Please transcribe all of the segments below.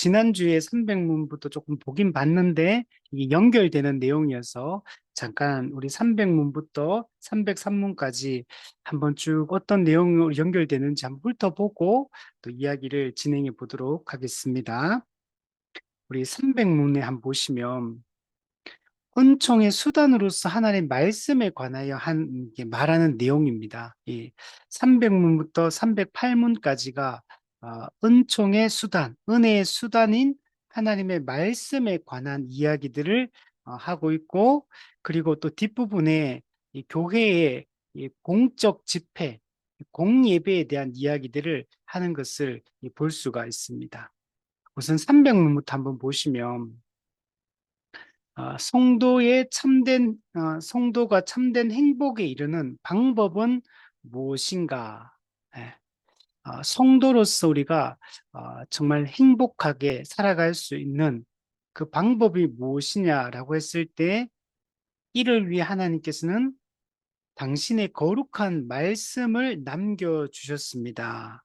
지난주에 300문부터 조금 보긴 봤는데 이게 연결되는 내용이어서 잠깐 우리 300문부터 303문까지 한번 쭉 어떤 내용으로 연결되는지 한번 훑어보고 또 이야기를 진행해 보도록 하겠습니다. 우리 300문에 한번 보시면 은총의 수단으로서 하나님의 말씀에 관하여 이게 말하는 내용입니다. 이 300문부터 308문까지가 은총의 수단, 은혜의 수단인 하나님의 말씀에 관한 이야기들을 하고 있고, 그리고 또 뒷부분에 이 교회의 이 공적 집회, 공예배에 대한 이야기들을 하는 것을 볼 수가 있습니다. 우선 300문부터 한번 보시면 성도가 참된 행복에 이르는 방법은 무엇인가? 예, 성도로서 우리가 정말 행복하게 살아갈 수 있는 그 방법이 무엇이냐라고 했을 때 이를 위해 하나님께서는 당신의 거룩한 말씀을 남겨주셨습니다.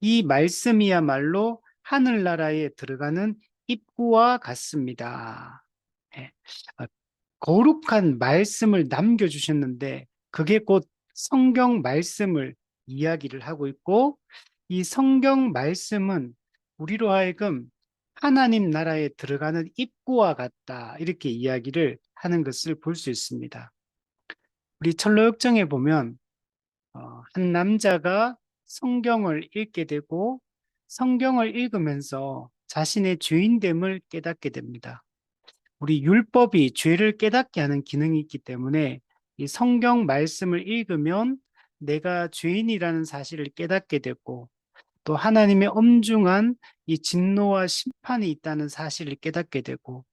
이 말씀이야말로 하늘나라에 들어가는 입구와 같습니다. 예. 어, 거룩한 말씀을 남겨주셨는데 그게 곧 성경 말씀을 이야기를 하고 있고 이 성경 말씀은 우리로 하여금 하나님 나라에 들어가는 입구와 같다 이렇게 이야기를 하는 것을 볼 수 있습니다. 우리 철로역정에 보면 한 남자가 성경을 읽게 되고 성경을 읽으면서 자신의 죄인됨을 깨닫게 됩니다. 우리 율법이 죄를 깨닫게 하는 기능이 있기 때문에 이 성경 말씀을 읽으면 내가 죄인이라는 사실을 깨닫게 됐고 또 하나님의 엄중한 이 진노와 심판이 있다는 사실을 깨닫게 되고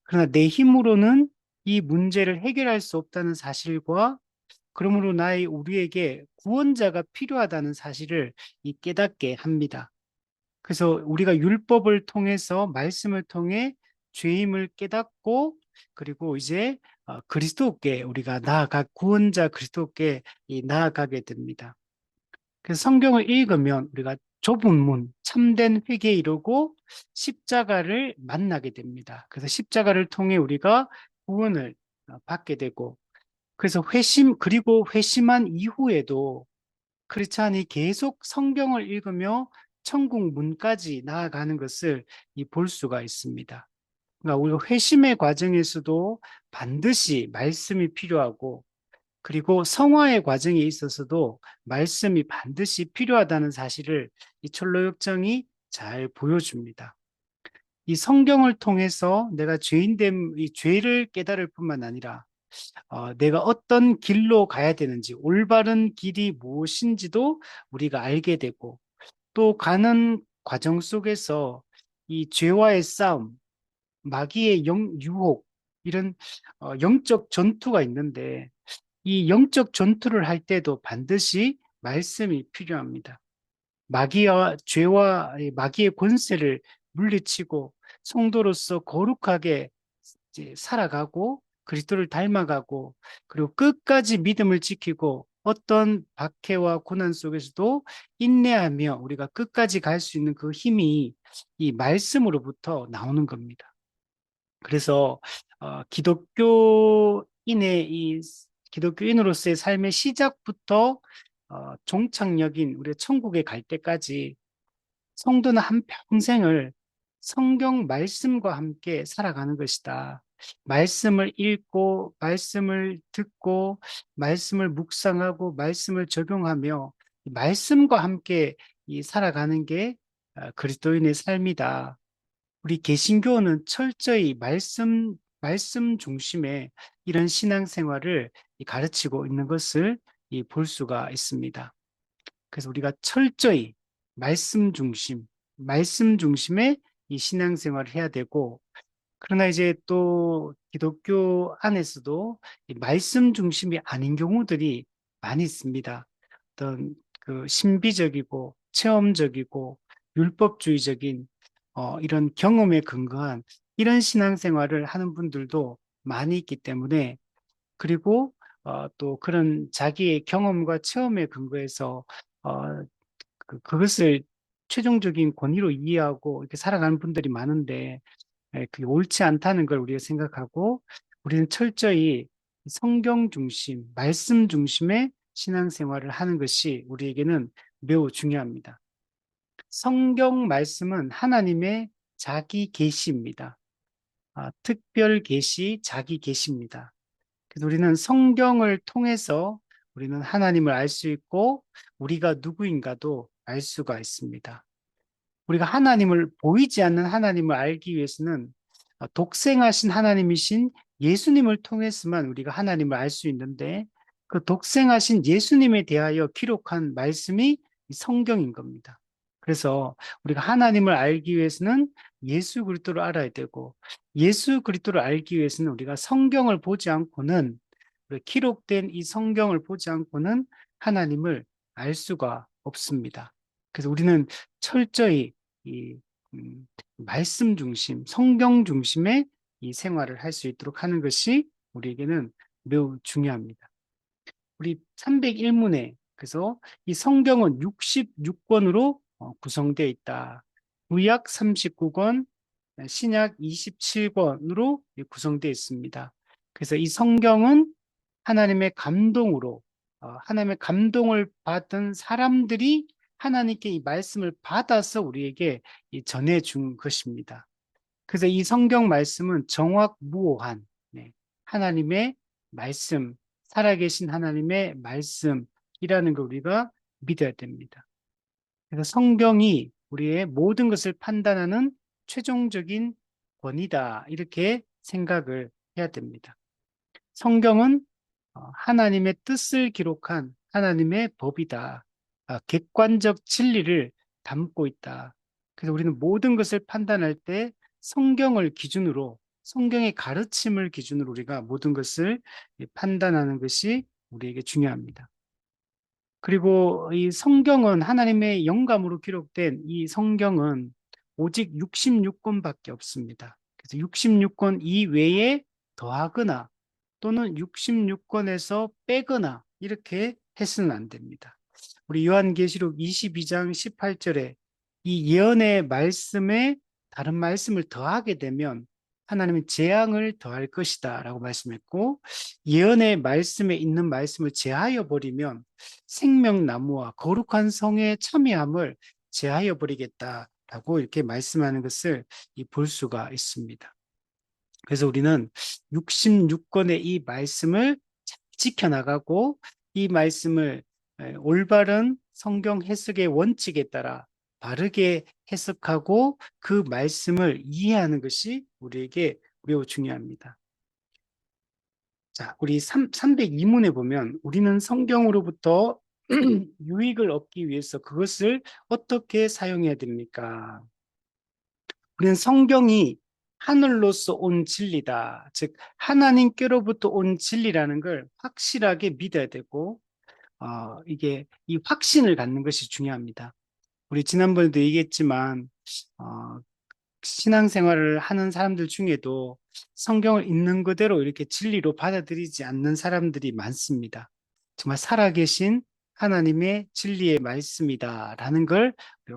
그러나 내 힘으로는 이 문제를 해결할 수 없다는 사실과 그러므로 우리에게 구원자가 필요하다는 사실을 이 깨닫게 합니다. 그래서 우리가 율법을 통해서 말씀을 통해 죄임을 깨닫고 그리고 이제 그리스도께 우리가 구원자 그리스도께 나아가게 됩니다. 그래서 성경을 읽으면 우리가 좁은 문, 참된 회개에 이르고 십자가를 만나게 됩니다. 그래서 십자가를 통해 우리가 구원을 받게 되고 그래서 그리고 회심한 이후에도 크리스찬이 계속 성경을 읽으며 천국 문까지 나아가는 것을 볼 수가 있습니다. 그러니까 우리가 회심의 과정에서도 반드시 말씀이 필요하고 그리고 성화의 과정에 있어서도 말씀이 반드시 필요하다는 사실을 이 철로역정이 잘 보여줍니다. 이 성경을 통해서 내가 이 죄를 깨달을 뿐만 아니라 내가 어떤 길로 가야 되는지, 올바른 길이 무엇인지도 우리가 알게 되고, 또 가는 과정 속에서 이 죄와의 싸움, 마귀의 유혹, 이런 영적 전투가 있는데, 이 영적 전투를 할 때도 반드시 말씀이 필요합니다. 죄와 마귀의 권세를 물리치고 성도로서 거룩하게 이제 살아가고 그리스도를 닮아가고 그리고 끝까지 믿음을 지키고 어떤 박해와 고난 속에서도 인내하며 우리가 끝까지 갈 수 있는 그 힘이 이 말씀으로부터 나오는 겁니다. 그래서 기독교인으로서의 삶의 시작부터 종착역인 우리 천국에 갈 때까지 성도는 한 평생을 성경 말씀과 함께 살아가는 것이다. 말씀을 읽고, 말씀을 듣고, 말씀을 묵상하고, 말씀을 적용하며, 말씀과 함께 살아가는 게 그리스도인의 삶이다. 우리 개신교는 철저히 말씀 중심의 이런 신앙생활을 가르치고 있는 것을 볼 수가 있습니다. 그래서 우리가 철저히 말씀 중심의 이 신앙생활을 해야 되고, 그러나 이제 또 기독교 안에서도 이 말씀 중심이 아닌 경우들이 많이 있습니다. 어떤 그 신비적이고 체험적이고 율법주의적인 이런 경험에 근거한 이런 신앙생활을 하는 분들도 많이 있기 때문에 그리고 또 그런 자기의 경험과 체험에 근거해서 어, 그것을 최종적인 권위로 이해하고 이렇게 살아가는 분들이 많은데 그게 옳지 않다는 걸 우리가 생각하고 우리는 철저히 성경 중심, 말씀 중심의 신앙생활을 하는 것이 우리에게는 매우 중요합니다. 성경 말씀은 하나님의 자기 계시입니다. 특별 계시, 자기 계시입니다. 그래서 우리는 성경을 통해서 우리는 하나님을 알 수 있고 우리가 누구인가도 알 수가 있습니다. 우리가 하나님을 보이지 않는 하나님을 알기 위해서는 독생하신 하나님이신 예수님을 통해서만 우리가 하나님을 알 수 있는데 그 독생하신 예수님에 대하여 기록한 말씀이 성경인 겁니다. 그래서 우리가 하나님을 알기 위해서는 예수 그리스도를 알아야 되고 예수 그리스도를 알기 위해서는 우리가 성경을 보지 않고는 기록된 이 성경을 보지 않고는 하나님을 알 수가 없습니다. 그래서 우리는 철저히 이 말씀 중심, 성경 중심의 이 생활을 할 수 있도록 하는 것이 우리에게는 매우 중요합니다. 우리 301문에 그래서 이 성경은 66권으로 구성되어 있다. 구약 39권, 신약 27권으로 구성되어 있습니다. 그래서 이 성경은 하나님의 감동으로 하나님의 감동을 받은 사람들이 하나님께 이 말씀을 받아서 우리에게 전해준 것입니다. 그래서 이 성경 말씀은 정확무오한 하나님의 말씀, 살아계신 하나님의 말씀이라는 걸 우리가 믿어야 됩니다. 그래서 성경이 우리의 모든 것을 판단하는 최종적인 권위다 이렇게 생각을 해야 됩니다. 성경은 하나님의 뜻을 기록한 하나님의 법이다. 객관적 진리를 담고 있다. 그래서 우리는 모든 것을 판단할 때 성경을 기준으로 성경의 가르침을 기준으로 우리가 모든 것을 판단하는 것이 우리에게 중요합니다. 그리고 이 성경은 하나님의 영감으로 기록된 이 성경은 오직 66권밖에 없습니다. 그래서 66권 이외에 더하거나 또는 66권에서 빼거나 이렇게 해서는 안 됩니다. 우리 요한계시록 22장 18절에 이 예언의 말씀에 다른 말씀을 더하게 되면 하나님은 재앙을 더할 것이다 라고 말씀했고 예언의 말씀에 있는 말씀을 제하여 버리면 생명나무와 거룩한 성의 참여함을 제하여 버리겠다라고 이렇게 말씀하는 것을 볼 수가 있습니다. 그래서 우리는 66권의 이 말씀을 지켜나가고 이 말씀을 올바른 성경 해석의 원칙에 따라 바르게 해석하고 그 말씀을 이해하는 것이 우리에게 매우 중요합니다. 자, 우리 302문에 보면 우리는 성경으로부터 유익을 얻기 위해서 그것을 어떻게 사용해야 됩니까? 우리는 성경이 하늘로서 온 진리다. 즉 하나님께로부터 온 진리라는 걸 확실하게 믿어야 되고 이게 이 확신을 갖는 것이 중요합니다. 우리 지난번에도 얘기했지만 신앙생활을 하는 사람들 중에도 성경을 있는 그대로 이렇게 진리로 받아들이지 않는 사람들이 많습니다. 정말 살아계신 하나님의 진리의 말씀이다라는 걸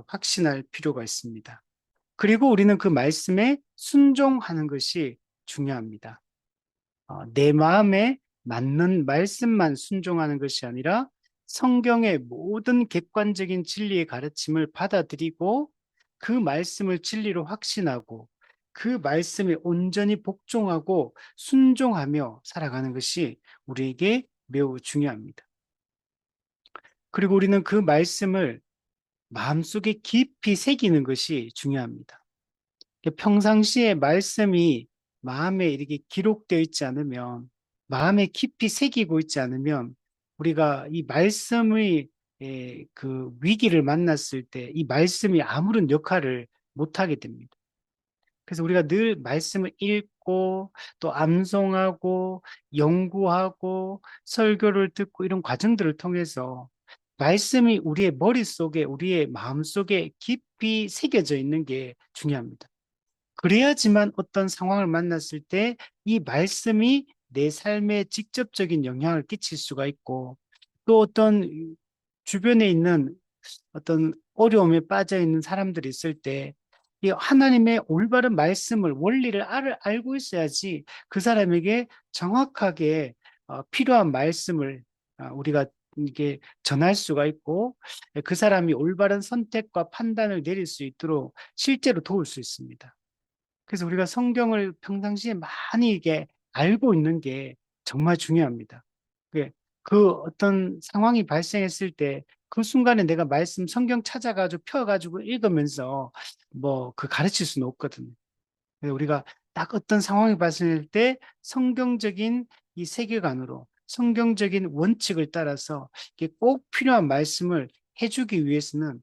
확신할 필요가 있습니다. 그리고 우리는 그 말씀에 순종하는 것이 중요합니다. 내 마음에 맞는 말씀만 순종하는 것이 아니라 성경의 모든 객관적인 진리의 가르침을 받아들이고 그 말씀을 진리로 확신하고 그 말씀에 온전히 복종하고 순종하며 살아가는 것이 우리에게 매우 중요합니다. 그리고 우리는 그 말씀을 마음속에 깊이 새기는 것이 중요합니다. 평상시에 말씀이 마음에 이렇게 기록되어 있지 않으면, 마음에 깊이 새기고 있지 않으면, 우리가 이 말씀의 그 위기를 만났을 때 이 말씀이 아무런 역할을 못하게 됩니다. 그래서 우리가 늘 말씀을 읽고 또 암송하고 연구하고 설교를 듣고 이런 과정들을 통해서 말씀이 우리의 머릿속에 우리의 마음속에 깊이 새겨져 있는 게 중요합니다. 그래야지만 어떤 상황을 만났을 때 이 말씀이 내 삶에 직접적인 영향을 끼칠 수가 있고 또 어떤 주변에 있는 어떤 어려움에 빠져 있는 사람들이 있을 때, 이 하나님의 올바른 말씀을, 원리를 알고 있어야지 그 사람에게 정확하게 필요한 말씀을 우리가 이게 전할 수가 있고, 그 사람이 올바른 선택과 판단을 내릴 수 있도록 실제로 도울 수 있습니다. 그래서 우리가 성경을 평상시에 많이 이게 알고 있는 게 정말 중요합니다. 그, 그 어떤 상황이 발생했을 때 그 순간에 내가 말씀 성경 찾아가지고 펴가지고 읽으면서 뭐 그 가르칠 수는 없거든요. 그래서 우리가 딱 어떤 상황이 발생할 때 성경적인 이 세계관으로 성경적인 원칙을 따라서 이게 꼭 필요한 말씀을 해주기 위해서는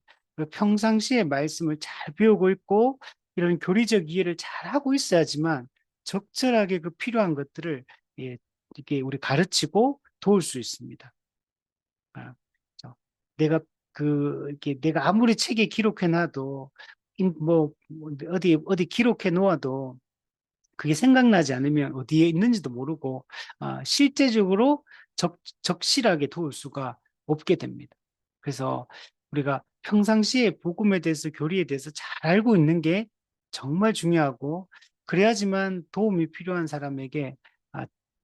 평상시에 말씀을 잘 배우고 있고 이런 교리적 이해를 잘 하고 있어야지만 적절하게 그 필요한 것들을 예, 이게 우리 가르치고 도울 수 있습니다. 아, 저, 내가 이렇게 내가 아무리 책에 기록해 놔도 뭐 어디 기록해 놓아도 그게 생각나지 않으면 어디에 있는지도 모르고 실제적으로 적실하게 도울 수가 없게 됩니다. 그래서 우리가 평상시에 복음에 대해서 교리에 대해서 잘 알고 있는 게 정말 중요하고 그래야지만 도움이 필요한 사람에게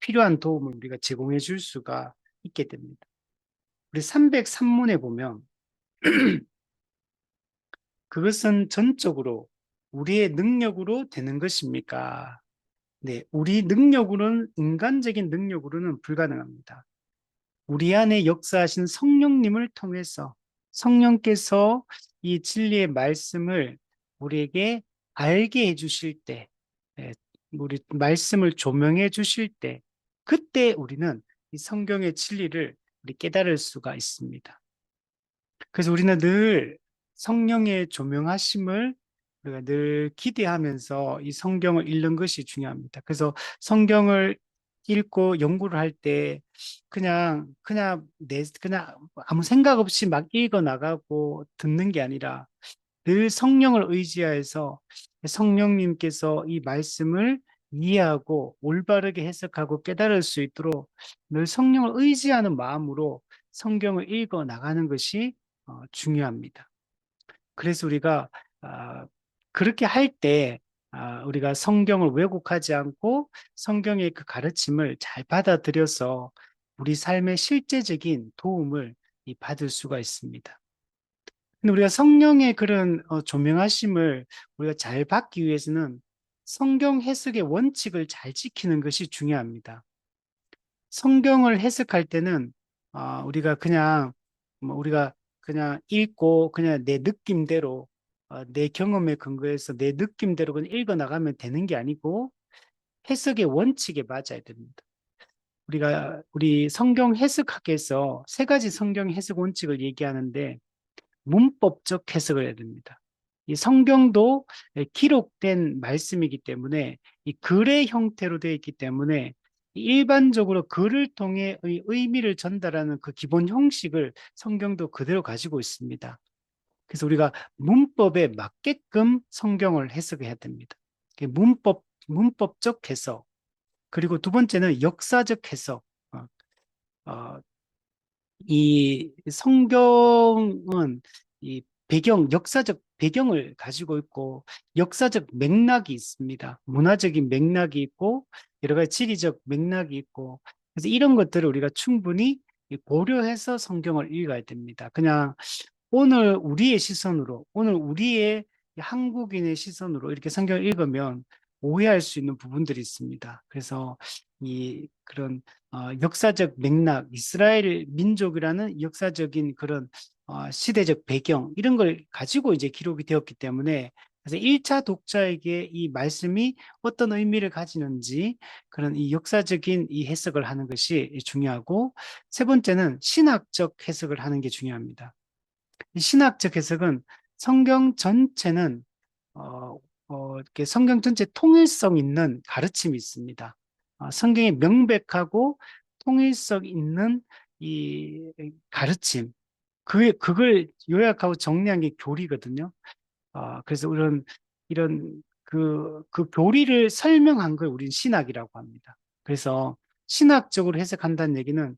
필요한 도움을 우리가 제공해 줄 수가 있게 됩니다. 우리 303문에 보면 그것은 전적으로 우리의 능력으로 되는 것입니까? 네, 우리 능력으로는, 인간적인 능력으로는 불가능합니다. 우리 안에 역사하신 성령님을 통해서 성령께서 이 진리의 말씀을 우리에게 알게 해주실 때, 예, 우리 말씀을 조명해 주실 때, 그때 우리는 이 성경의 진리를 우리 깨달을 수가 있습니다. 그래서 우리는 늘 성령의 조명하심을 우리가 늘 기대하면서 이 성경을 읽는 것이 중요합니다. 그래서 성경을 읽고 연구를 할 때 그냥 아무 생각 없이 막 읽어 나가고 듣는 게 아니라 늘 성령을 의지하여서 성령님께서 이 말씀을 이해하고 올바르게 해석하고 깨달을 수 있도록 늘 성령을 의지하는 마음으로 성경을 읽어 나가는 것이 중요합니다. 그래서 우리가 아, 그렇게 할 때 우리가 성경을 왜곡하지 않고 성경의 그 가르침을 잘 받아들여서 우리 삶의 실제적인 도움을 받을 수가 있습니다. 근데 우리가 성령의 그런 조명하심을 우리가 잘 받기 위해서는 성경 해석의 원칙을 잘 지키는 것이 중요합니다. 성경을 해석할 때는 우리가 그냥 우리가 그냥 읽고 그냥 내 느낌대로 내 경험에 근거해서 내 느낌대로 그냥 읽어 나가면 되는 게 아니고 해석의 원칙에 맞아야 됩니다. 우리 성경 해석학에서 세 가지 성경 해석 원칙을 얘기하는데 문법적 해석을 해야 됩니다. 이 성경도 기록된 말씀이기 때문에 이 글의 형태로 되어 있기 때문에 일반적으로 글을 통해 의미를 전달하는 그 기본 형식을 성경도 그대로 가지고 있습니다. 그래서 우리가 문법에 맞게끔 성경을 해석해야 됩니다. 문법적 해석. 그리고 두 번째는 역사적 해석. 어, 어, 이 성경은 이 역사적 배경을 가지고 있고 역사적 맥락이 있습니다. 문화적인 맥락이 있고 여러 가지 지리적 맥락이 있고 그래서 이런 것들을 우리가 충분히 고려해서 성경을 읽어야 됩니다. 그냥 오늘 우리의 한국인의 시선으로 이렇게 성경을 읽으면 오해할 수 있는 부분들이 있습니다. 그래서 이 그런 역사적 맥락, 이스라엘 민족이라는 역사적인 그런 시대적 배경 이런 걸 가지고 이제 기록이 되었기 때문에 그래서 1차 독자에게 이 말씀이 어떤 의미를 가지는지 그런 이 역사적인 이 해석을 하는 것이 중요하고 세 번째는 신학적 해석을 하는 게 중요합니다. 이 신학적 해석은 성경 전체는 이렇게 성경 전체 통일성 있는 가르침이 있습니다. 성경에 명백하고 통일성 있는 이 가르침, 그걸 요약하고 정리한 게 교리거든요. 그래서 이런 그 교리를 설명한 걸 우리는 신학이라고 합니다. 그래서 신학적으로 해석한다는 얘기는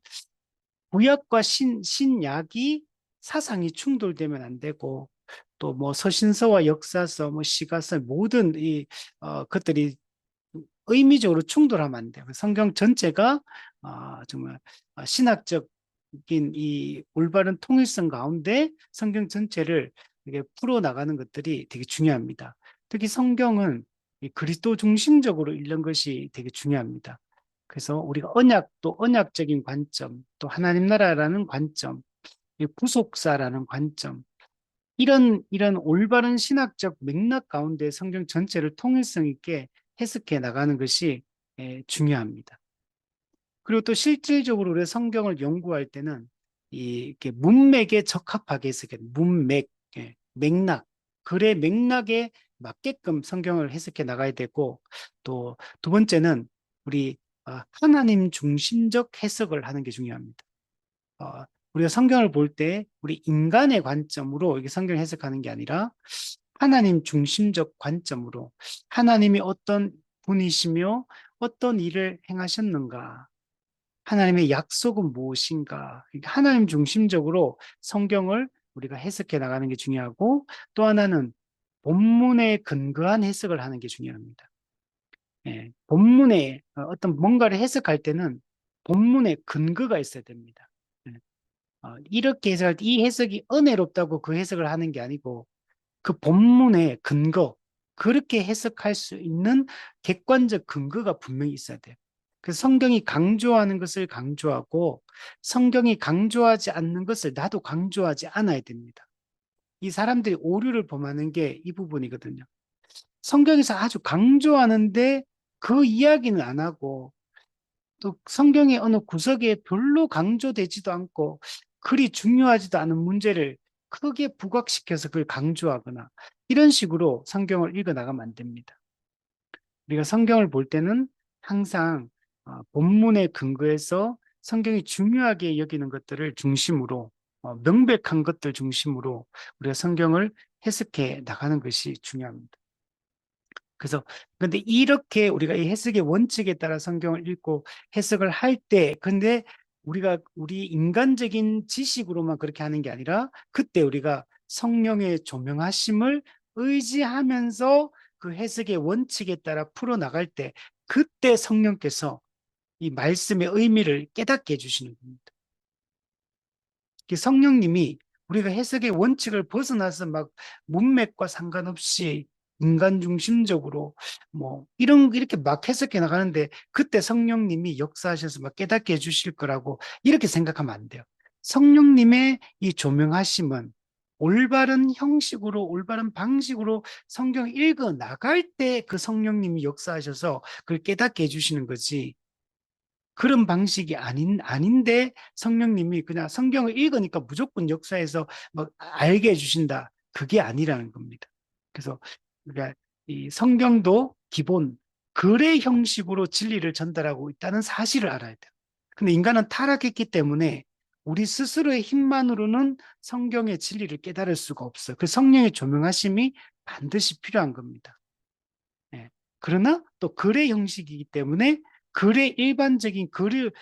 구약과 신약이 사상이 충돌되면 안 되고 또 뭐 서신서와 역사서, 뭐 시가서 모든 것들이 의미적으로 충돌하면 안 돼요. 성경 전체가 정말 신학적인 이 올바른 통일성 가운데 성경 전체를 이렇게 풀어나가는 것들이 되게 중요합니다. 특히 성경은 이 그리스도 중심적으로 읽는 것이 되게 중요합니다. 그래서 우리가 언약도 언약적인 관점, 또 하나님 나라라는 관점, 이 구속사라는 관점, 이런 올바른 신학적 맥락 가운데 성경 전체를 통일성 있게 해석해 나가는 것이 중요합니다. 그리고 또 실질적으로 우리 성경을 연구할 때는 이렇게 문맥에 적합하게 해석해, 문맥, 맥락, 글의 맥락에 맞게끔 성경을 해석해 나가야 되고, 또 두 번째는 우리 하나님 중심적 해석을 하는 게 중요합니다. 어, 우리가 성경을 볼 때 우리 인간의 관점으로 이게 성경을 해석하는 게 아니라 하나님 중심적 관점으로 하나님이 어떤 분이시며 어떤 일을 행하셨는가, 하나님의 약속은 무엇인가, 그러니까 하나님 중심적으로 성경을 우리가 해석해 나가는 게 중요하고, 또 하나는 본문에 근거한 해석을 하는 게 중요합니다. 본문에 어떤 뭔가를 해석할 때는 본문에 근거가 있어야 됩니다. 예. 이렇게 해석할 때 이 해석이 은혜롭다고 그 해석을 하는 게 아니고 그 본문의 근거, 그렇게 해석할 수 있는 객관적 근거가 분명히 있어야 돼요. 그래서 성경이 강조하는 것을 강조하고 성경이 강조하지 않는 것을 나도 강조하지 않아야 됩니다. 이 사람들이 오류를 범하는 게 이 부분이거든요. 성경에서 아주 강조하는데 그 이야기는 안 하고, 또 성경의 어느 구석에 별로 강조되지도 않고 그리 중요하지도 않은 문제를 크게 부각시켜서 그걸 강조하거나 이런 식으로 성경을 읽어 나가면 안 됩니다. 우리가 성경을 볼 때는 항상 본문에 근거해서 성경이 중요하게 여기는 것들을 중심으로, 명백한 것들 중심으로 우리가 성경을 해석해 나가는 것이 중요합니다. 그래서 근데 이렇게 우리가 이 해석의 원칙에 따라 성경을 읽고 해석을 할 때, 근데 우리가 우리 인간적인 지식으로만 그렇게 하는 게 아니라 그때 우리가 성령의 조명하심을 의지하면서 그 해석의 원칙에 따라 풀어 나갈 때, 그때 성령께서 이 말씀의 의미를 깨닫게 해주시는 겁니다. 성령님이 우리가 해석의 원칙을 벗어나서 막 문맥과 상관없이 인간 중심적으로 뭐 이렇게 막 해석해 나가는데, 그때 성령님이 역사하셔서 막 깨닫게 해주실 거라고 이렇게 생각하면 안 돼요. 성령님의 이 조명하심은 올바른 형식으로, 올바른 방식으로 성경을 읽어 나갈 때 그 성령님이 역사하셔서 그걸 깨닫게 해주시는 거지, 그런 방식이 아닌데 성령님이 그냥 성경을 읽으니까 무조건 역사에서 막 알게 해주신다, 그게 아니라는 겁니다. 그래서 우리가 이 성경도 기본 글의 형식으로 진리를 전달하고 있다는 사실을 알아야 돼요. 근데 인간은 타락했기 때문에 우리 스스로의 힘만으로는 성경의 진리를 깨달을 수가 없어요. 그 성령의 조명하심이 반드시 필요한 겁니다. 예. 그러나 또 글의 형식이기 때문에 글의 일반적인 글을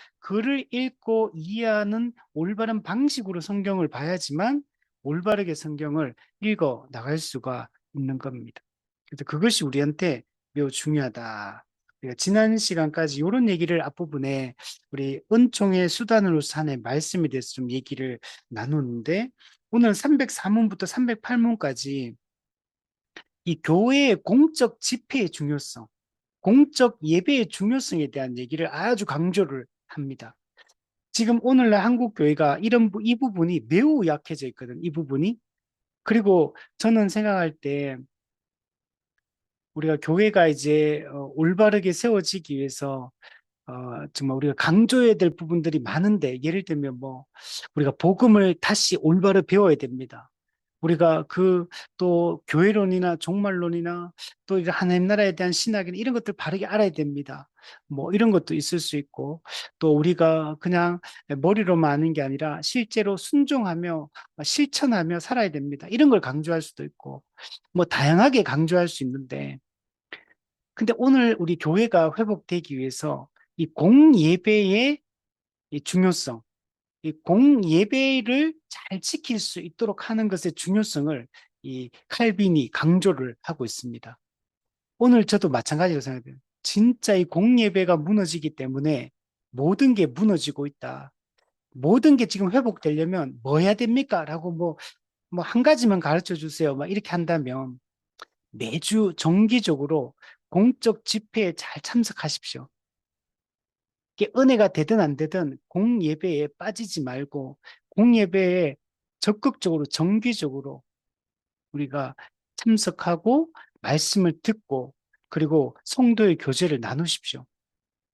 읽고 이해하는 올바른 방식으로 성경을 봐야지만 올바르게 성경을 읽어 나갈 수가 있는 겁니다. 그래서 그것이 우리한테 매우 중요하다. 우리가 지난 시간까지 이런 얘기를 앞부분에 우리 은총의 수단으로 산의 말씀에 대해서 좀 얘기를 나누는데, 오늘 304문부터 308문까지 이 교회의 공적 집회의 중요성, 공적 예배의 중요성에 대한 얘기를 아주 강조를 합니다. 지금 오늘날 한국 교회가 이 부분이 매우 약해져 있거든, 이 부분이. 그리고 저는 생각할 때 우리가 교회가 이제 올바르게 세워지기 위해서 정말 우리가 강조해야 될 부분들이 많은데, 예를 들면 뭐 우리가 복음을 다시 올바로 배워야 됩니다. 우리가 또 교회론이나 종말론이나 또 하나님 나라에 대한 신학이나 이런 것들 바르게 알아야 됩니다. 뭐 이런 것도 있을 수 있고, 또 우리가 그냥 머리로만 아는 게 아니라 실제로 순종하며 실천하며 살아야 됩니다. 이런 걸 강조할 수도 있고, 뭐 다양하게 강조할 수 있는데, 근데 오늘 우리 교회가 회복되기 위해서 이 공예배의 이 중요성, 이 공예배를 잘 지킬 수 있도록 하는 것의 중요성을 이 칼빈이 강조를 하고 있습니다. 오늘 저도 마찬가지로 생각해요. 진짜 이 공예배가 무너지기 때문에 모든 게 무너지고 있다. 모든 게 지금 회복되려면 뭐 해야 됩니까? 라고 뭐 한 가지만 가르쳐 주세요. 막 이렇게 한다면 매주 정기적으로 공적 집회에 잘 참석하십시오. 이게 은혜가 되든 안 되든 공예배에 빠지지 말고 공예배에 적극적으로 정기적으로 우리가 참석하고 말씀을 듣고 그리고 성도의 교제를 나누십시오.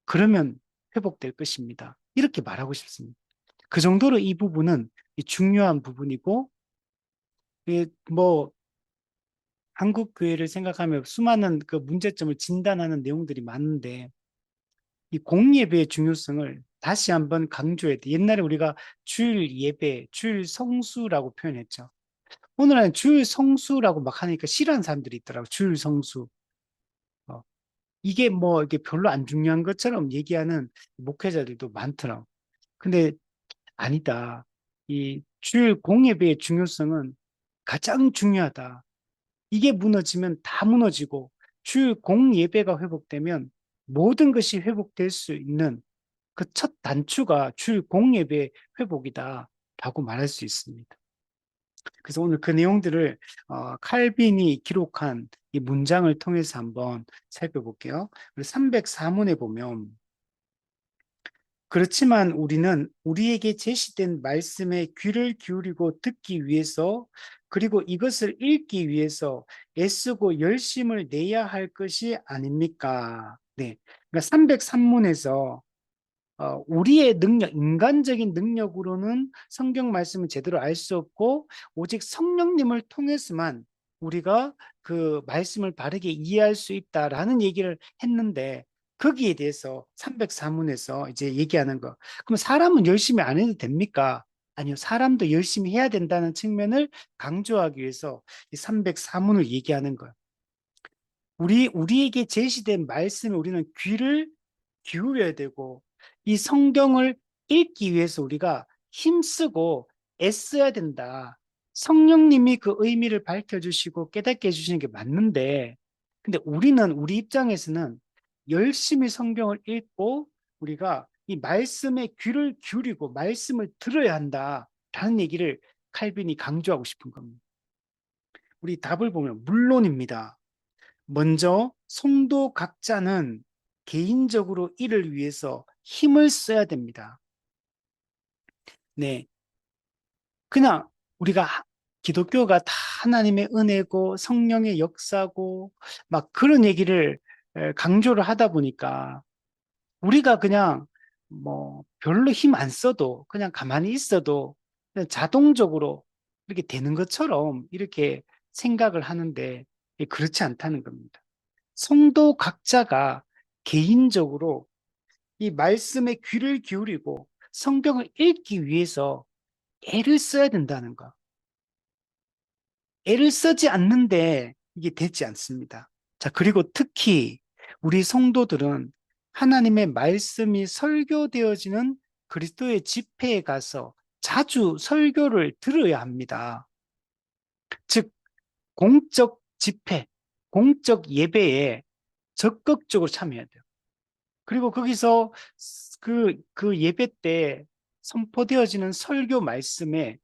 그러면 회복될 것입니다. 이렇게 말하고 싶습니다. 그 정도로 이 부분은 중요한 부분이고 뭐 한국 교회를 생각하면 수많은 그 문제점을 진단하는 내용들이 많은데 이 공예배의 중요성을 다시 한번 강조해야 돼. 옛날에 우리가 주일 예배, 주일 성수라고 표현했죠. 오늘은 주일 성수라고 막 하니까 싫어하는 사람들이 있더라고. 주일 성수. 어, 이게 뭐 이게 별로 안 중요한 것처럼 얘기하는 목회자들도 많더라고. 근데 아니다. 이 주일 공예배의 중요성은 가장 중요하다. 이게 무너지면 다 무너지고 주일 공예배가 회복되면 모든 것이 회복될 수 있는 그 첫 단추가 주일 공예배 회복이다라고 말할 수 있습니다. 그래서 오늘 그 내용들을 칼빈이 기록한 이 문장을 통해서 한번 살펴볼게요. 304문에 보면 그렇지만 우리는 우리에게 제시된 말씀에 귀를 기울이고 듣기 위해서 그리고 이것을 읽기 위해서 애쓰고 열심을 내야 할 것이 아닙니까? 네. 그러니까 303문에서 우리의 능력, 인간적인 능력으로는 성경 말씀을 제대로 알 수 없고, 오직 성령님을 통해서만 우리가 그 말씀을 바르게 이해할 수 있다라는 얘기를 했는데, 거기에 대해서 304문에서 이제 얘기하는 거. 그럼 사람은 열심히 안 해도 됩니까? 아니요, 사람도 열심히 해야 된다는 측면을 강조하기 위해서 이 304문을 얘기하는 거예요. 우리에게 제시된 말씀에 우리는 귀를 기울여야 되고, 이 성경을 읽기 위해서 우리가 힘쓰고 애써야 된다. 성령님이 그 의미를 밝혀주시고 깨닫게 해주시는 게 맞는데, 근데 우리 입장에서는 열심히 성경을 읽고 우리가 이 말씀에 귀를 기울이고 말씀을 들어야 한다라는 얘기를 칼빈이 강조하고 싶은 겁니다. 우리 답을 보면 물론입니다. 먼저 성도 각자는 개인적으로 이를 위해서 힘을 써야 됩니다. 네. 그냥 우리가 기독교가 다 하나님의 은혜고 성령의 역사고 막 그런 얘기를 강조를 하다 보니까 우리가 그냥 뭐 별로 힘 안 써도 그냥 가만히 있어도 그냥 자동적으로 이렇게 되는 것처럼 이렇게 생각을 하는데 그렇지 않다는 겁니다. 성도 각자가 개인적으로 이 말씀에 귀를 기울이고 성경을 읽기 위해서 애를 써야 된다는 거. 애를 쓰지 않는데 이게 되지 않습니다. 자, 그리고 특히 우리 성도들은 하나님의 말씀이 설교되어지는 그리스도의 집회에 가서 자주 설교를 들어야 합니다. 즉, 공적 집회, 공적 예배에 적극적으로 참여해야 돼요. 그리고 거기서 그 예배 때 선포되어지는 설교 말씀에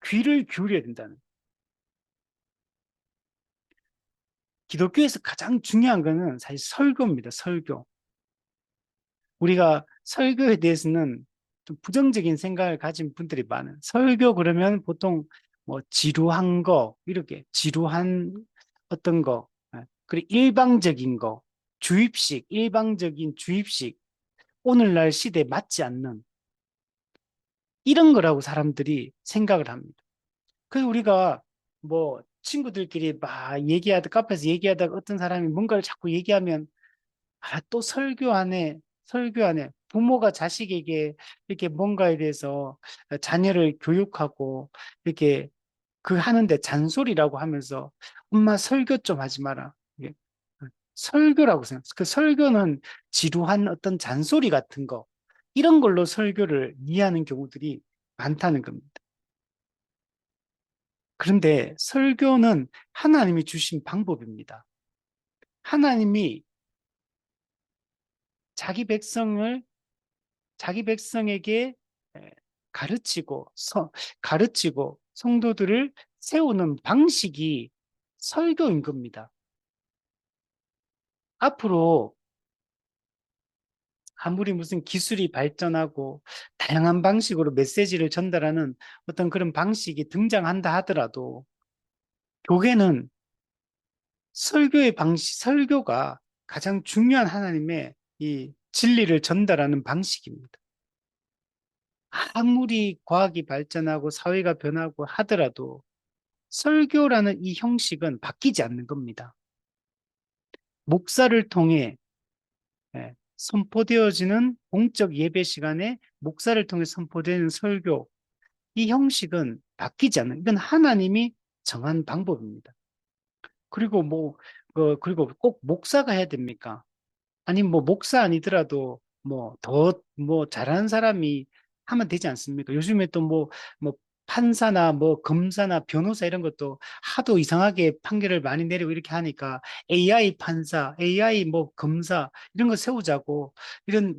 귀를 기울여야 된다는. 기독교에서 가장 중요한 거는 사실 설교입니다. 설교. 우리가 설교에 대해서는 좀 부정적인 생각을 가진 분들이 많아요. 설교 그러면 보통 뭐 지루한 거, 이렇게 지루한 어떤 거, 그리고 일방적인 거, 주입식, 일방적인 주입식, 오늘날 시대에 맞지 않는 이런 거라고 사람들이 생각을 합니다. 그래서 우리가 뭐 친구들끼리 막 카페에서 얘기하다가 어떤 사람이 뭔가를 자꾸 얘기하면 또 설교하네, 설교하네. 부모가 자식에게 이렇게 뭔가에 대해서 자녀를 교육하고 이렇게 그 하는데 잔소리라고 하면서 엄마 설교 좀 하지 마라. 이게 설교라고 생각. 그 설교는 지루한 어떤 잔소리 같은 거 이런 걸로 설교를 이해하는 경우들이 많다는 겁니다. 그런데 설교는 하나님이 주신 방법입니다. 하나님이 자기 백성을, 자기 백성에게 가르치고, 가르치고 성도들을 세우는 방식이 설교인 겁니다. 앞으로 아무리 무슨 기술이 발전하고 다양한 방식으로 메시지를 전달하는 어떤 그런 방식이 등장한다 하더라도 교회는 설교의 방식, 설교가 가장 중요한 하나님의 이 진리를 전달하는 방식입니다. 아무리 과학이 발전하고 사회가 변하고 하더라도 설교라는 이 형식은 바뀌지 않는 겁니다. 목사를 통해 선포되어지는 공적 예배 시간에 목사를 통해 선포되는 설교, 이 형식은 바뀌지 않는, 이건 하나님이 정한 방법입니다. 그리고 그리고 꼭 목사가 해야 됩니까? 아니면 뭐 목사 아니더라도 뭐 잘하는 사람이 하면 되지 않습니까? 요즘에 또 뭐 판사나 뭐 검사나 변호사 이런 것도 하도 이상하게 판결을 많이 내리고 이렇게 하니까 AI 판사, AI 뭐 검사 이런 거 세우자고 이런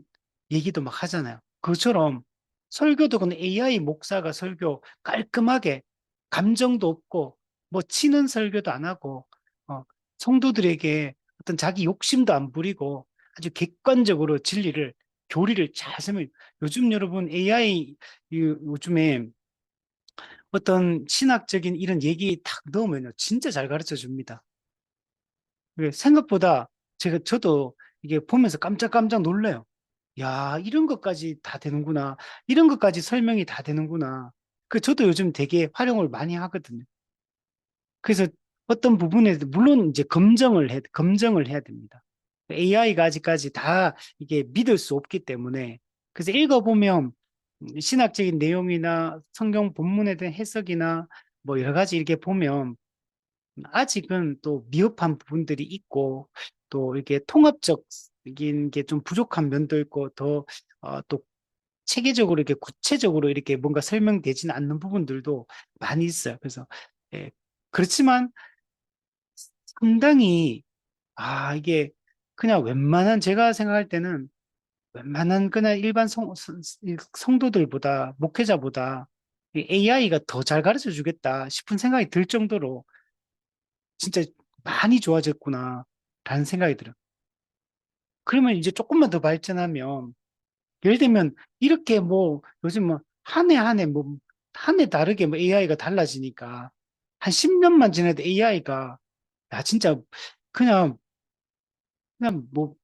얘기도 막 하잖아요. 그처럼 설교도 그냥 AI 목사가 설교 깔끔하게 감정도 없고 뭐 치는 설교도 안 하고 어, 성도들에게 어떤 자기 욕심도 안 부리고 아주 객관적으로 진리를 교리를 잘 설명. 요즘 여러분 AI 요즘에 어떤 신학적인 이런 얘기 탁 넣으면요 진짜 잘 가르쳐 줍니다. 생각보다 저도 이게 보면서 깜짝깜짝 놀래요. 야, 이런 것까지 다 되는구나. 이런 것까지 설명이 다 되는구나. 저도 요즘 되게 활용을 많이 하거든요. 그래서 어떤 부분에 물론 이제 검증을 해야 됩니다. AI가 아직까지 다 이게 믿을 수 없기 때문에 그래서 읽어보면 신학적인 내용이나 성경 본문에 대한 해석이나 뭐 여러 가지 이렇게 보면 아직은 또 미흡한 부분들이 있고 또 이렇게 통합적인 게 좀 부족한 면도 있고 또 체계적으로 이렇게 구체적으로 이렇게 뭔가 설명되지는 않는 부분들도 많이 있어요. 그래서 예, 그렇지만 상당히 이게 그냥 웬만한 제가 생각할 때는 웬만한 그냥 일반 성도들보다 목회자보다 AI가 더 잘 가르쳐 주겠다 싶은 생각이 들 정도로 진짜 많이 좋아졌구나 라는 생각이 들어요. 그러면 이제 조금만 더 발전하면 예를 들면 이렇게 뭐 요즘 뭐 한 해 한 해 뭐 한 해 다르게 뭐 AI가 달라지니까 한 10년만 지나도 AI가 야 진짜 그냥 뭐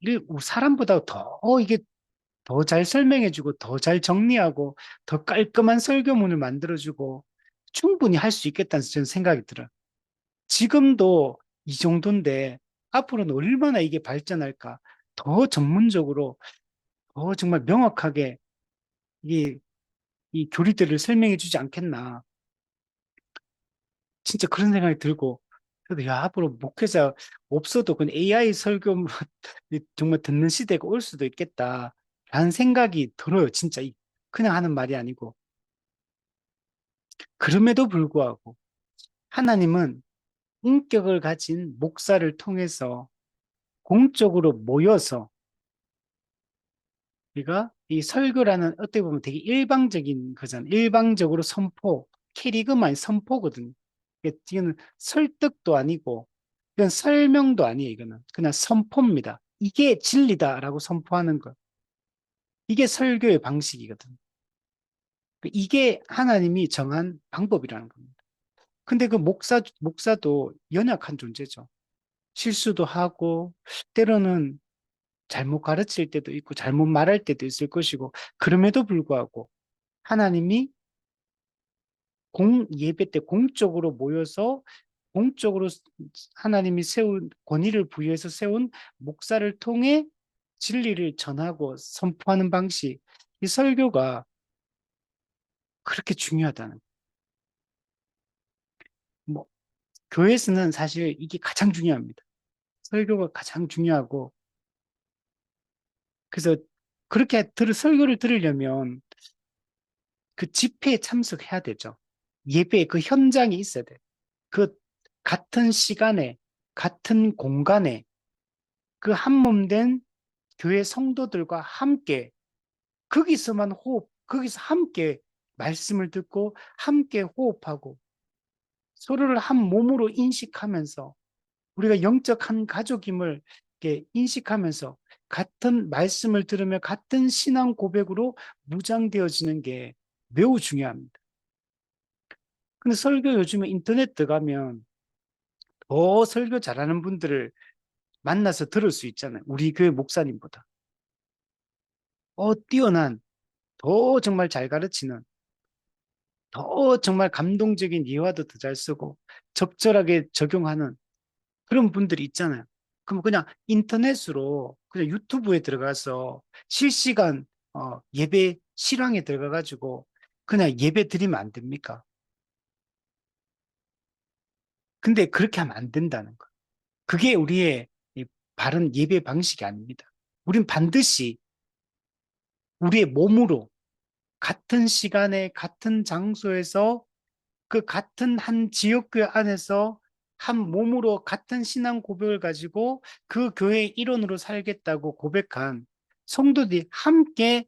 사람보다 더 이게 더 잘 설명해주고 더 잘 정리하고 더 깔끔한 설교문을 만들어주고 충분히 할 수 있겠다는 저는 생각이 들어요. 지금도 이 정도인데 앞으로는 얼마나 이게 발전할까? 더 전문적으로 더 정말 명확하게 이, 이 교리들을 설명해 주지 않겠나. 진짜 그런 생각이 들고 그래도 야 앞으로 목회자 없어도 그냥 AI 설교 정말 듣는 시대가 올 수도 있겠다라는 생각이 들어요. 진짜 그냥 하는 말이 아니고 그럼에도 불구하고 하나님은 인격을 가진 목사를 통해서 공적으로 모여서 우리가 이 설교라는 어떻게 보면 되게 일방적인 거잖아요. 일방적으로 선포, 캐리그만 선포거든요. 이거는 설득도 아니고 이건 설명도 아니에요. 이거는 그냥 선포입니다. 이게 진리다라고 선포하는 것. 이게 설교의 방식이거든요. 이게 하나님이 정한 방법이라는 겁니다. 근데 그 목사도 연약한 존재죠. 실수도 하고, 때로는 잘못 가르칠 때도 있고, 잘못 말할 때도 있을 것이고, 그럼에도 불구하고, 하나님이 예배 때 공적으로 모여서, 공적으로 하나님이 세운, 권위를 부여해서 세운 목사를 통해 진리를 전하고 선포하는 방식, 이 설교가 그렇게 중요하다는, 뭐, 교회에서는 사실 이게 가장 중요합니다. 설교가 가장 중요하고, 그래서 그렇게 설교를 들으려면 그 집회에 참석해야 되죠. 예배 그 현장이 있어야 돼. 그 같은 시간에, 같은 공간에 그 한 몸 된 교회 성도들과 함께 거기서만 호흡, 거기서 함께 말씀을 듣고 함께 호흡하고 서로를 한 몸으로 인식하면서 우리가 영적 한 가족임을 이렇게 인식하면서 같은 말씀을 들으며 같은 신앙 고백으로 무장되어지는 게 매우 중요합니다. 근데 설교 요즘에 인터넷 들어가면 더 설교 잘하는 분들을 만나서 들을 수 있잖아요. 우리 교회 목사님보다. 뛰어난, 더 정말 잘 가르치는, 더 정말 감동적인 예화도 더 잘 쓰고 적절하게 적용하는 그런 분들이 있잖아요. 그럼 그냥 인터넷으로 그냥 유튜브에 들어가서 실시간 예배 실황에 들어가가지고 그냥 예배 드리면 안 됩니까? 근데 그렇게 하면 안 된다는 거. 그게 우리의 이 바른 예배 방식이 아닙니다. 우린 반드시 우리의 몸으로 같은 시간에 같은 장소에서 그 같은 한 지역교회 안에서 한 몸으로 같은 신앙 고백을 가지고 그 교회의 일원으로 살겠다고 고백한 성도들이 함께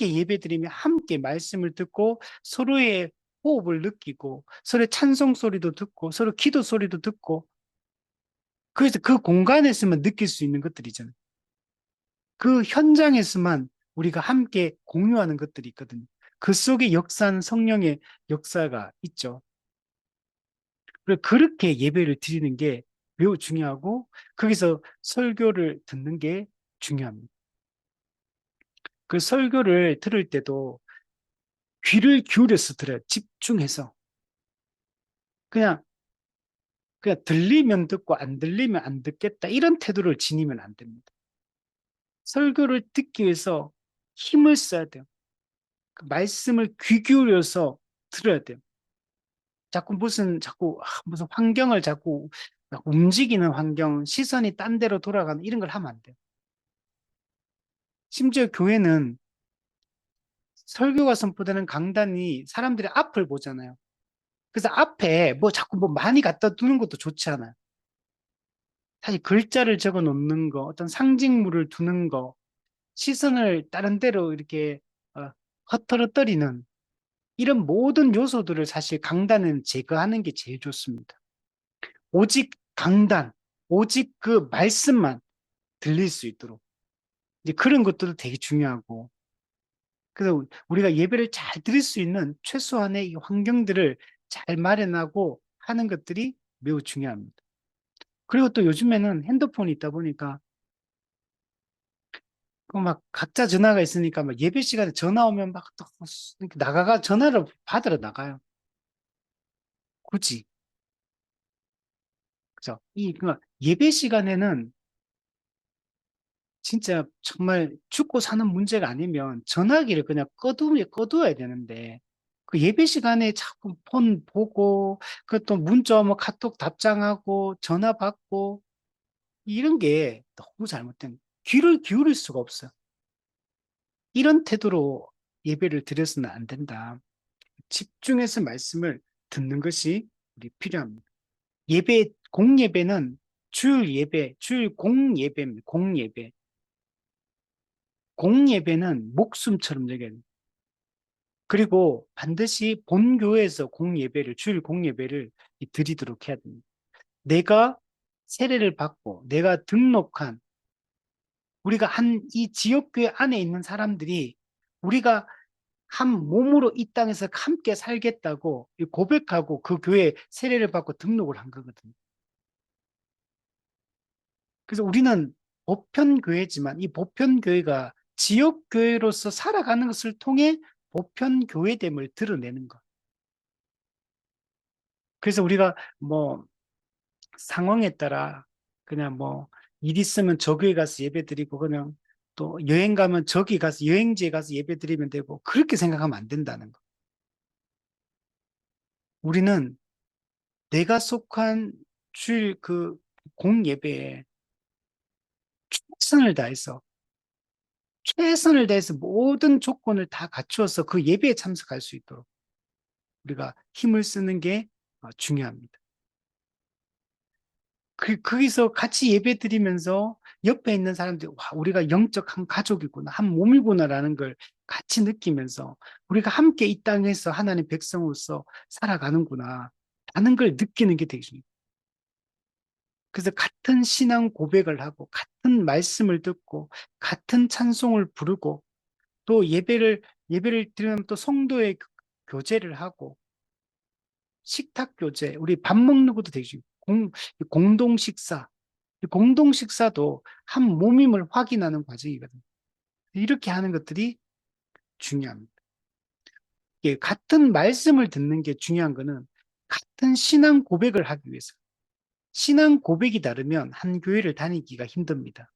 예배드리며 함께 말씀을 듣고 서로의 호흡을 느끼고 서로의 찬송 소리도 듣고 서로 기도 소리도 듣고 그래서 그 공간에서만 느낄 수 있는 것들이잖아요. 그 현장에서만 우리가 함께 공유하는 것들이 있거든요. 그 속에 역사하는 성령의 역사가 있죠. 그리고 그렇게 예배를 드리는 게 매우 중요하고 거기서 설교를 듣는 게 중요합니다. 그 설교를 들을 때도 귀를 기울여서 들어요. 집중해서. 그냥 들리면 듣고 안 들리면 안 듣겠다 이런 태도를 지니면 안 됩니다. 설교를 듣기 위해서 힘을 써야 돼요. 그 말씀을 귀 기울여서 들어야 돼요. 자꾸 무슨 환경을 자꾸 움직이는 환경, 시선이 딴 데로 돌아가는 이런 걸 하면 안 돼요. 심지어 교회는 설교가 선포되는 강단이 사람들이 앞을 보잖아요. 그래서 앞에 뭐 자꾸 뭐 많이 갖다 두는 것도 좋지 않아요. 사실 글자를 적어 놓는 거, 어떤 상징물을 두는 거, 시선을 다른 데로 이렇게 헛털어뜨리는 이런 모든 요소들을 사실 강단은 제거하는 게 제일 좋습니다. 오직 강단, 오직 그 말씀만 들릴 수 있도록. 이제 그런 것들도 되게 중요하고. 그래서 우리가 예배를 잘 드릴 수 있는 최소한의 이 환경들을 잘 마련하고 하는 것들이 매우 중요합니다. 그리고 또 요즘에는 핸드폰이 있다 보니까 그 막 각자 전화가 있으니까 막 예배 시간에 전화 오면 막 또 나가가 전화를 받으러 나가요. 굳이. 그죠? 그 예배 시간에는 진짜 정말 죽고 사는 문제가 아니면 전화기를 그냥 꺼두어야 되는데 그 예배 시간에 자꾸 폰 보고 그또 문자 뭐 카톡 답장하고 전화 받고 이런 게 너무 잘못된 귀를 기울일 수가 없어요. 이런 태도로 예배를 드려서는 안 된다. 집중해서 말씀을 듣는 것이 우리 필요합니다. 공예배는 주일 예배, 주일 공예배입니다. 공예배. 공예배는 목숨처럼 여겨야 됩니다. 그리고 반드시 본교회에서 주일 공예배를 드리도록 해야 됩니다. 내가 세례를 받고 내가 등록한 우리가 이 지역교회 안에 있는 사람들이 우리가 한 몸으로 이 땅에서 함께 살겠다고 고백하고 그 교회에 세례를 받고 등록을 한 거거든요. 그래서 우리는 보편교회지만 이 보편교회가 지역교회로서 살아가는 것을 통해 보편교회됨을 드러내는 것. 그래서 우리가 뭐 상황에 따라 그냥 뭐 일 있으면 저 교회 가서 예배 드리고 그냥 또 여행 가면 저기 가서 여행지에 가서 예배 드리면 되고 그렇게 생각하면 안 된다는 거. 우리는 내가 속한 주일 그 공예배에 최선을 다해서 최선을 다해서 모든 조건을 다 갖추어서 그 예배에 참석할 수 있도록 우리가 힘을 쓰는 게 중요합니다. 거기서 같이 예배 드리면서 옆에 있는 사람들이, 와, 우리가 영적 한 가족이구나, 한 몸이구나라는 걸 같이 느끼면서 우리가 함께 이 땅에서 하나님 백성으로서 살아가는구나 라는 걸 느끼는 게 되게 중요해요. 그래서 같은 신앙 고백을 하고 같은 말씀을 듣고 같은 찬송을 부르고 또 예배를 드리면 또 성도의 교제를 하고 식탁 교제, 우리 밥 먹는 것도 되게 중요해요. 공동 식사. 공동 식사도 한 몸임을 확인하는 과정이거든요. 이렇게 하는 것들이 중요합니다. 같은 말씀을 듣는 게 중요한 거는 같은 신앙 고백을 하기 위해서. 신앙 고백이 다르면 한 교회를 다니기가 힘듭니다.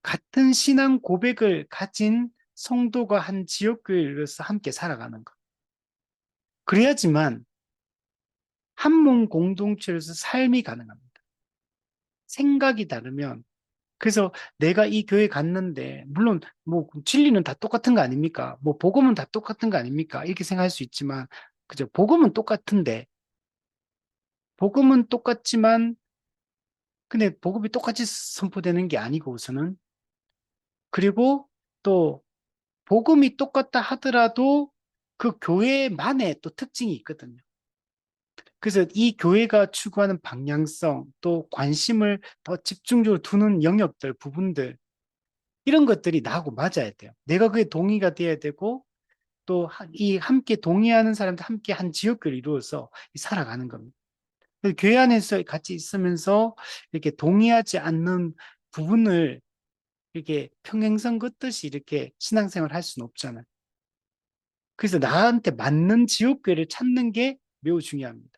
같은 신앙 고백을 가진 성도가 한 지역교회로서 함께 살아가는 것. 그래야지만 한 몸 공동체로서 삶이 가능합니다. 생각이 다르면 그래서 내가 이 교회 갔는데 물론 뭐 진리는 다 똑같은 거 아닙니까? 뭐 복음은 다 똑같은 거 아닙니까? 이렇게 생각할 수 있지만 그죠? 복음은 똑같지만 근데 복음이 똑같이 선포되는 게 아니고 우선은 그리고 또 복음이 똑같다 하더라도 그 교회만의 또 특징이 있거든요. 그래서 이 교회가 추구하는 방향성 또 관심을 더 집중적으로 두는 영역들, 부분들 이런 것들이 나하고 맞아야 돼요. 내가 그에 동의가 돼야 되고 또 이 함께 동의하는 사람들 함께 한 지역교를 이루어서 살아가는 겁니다. 교회 안에서 같이 있으면서 이렇게 동의하지 않는 부분을 이렇게 평행선 긋듯이 이렇게 신앙생활 할 수는 없잖아요. 그래서 나한테 맞는 지역교회를 찾는 게 매우 중요합니다.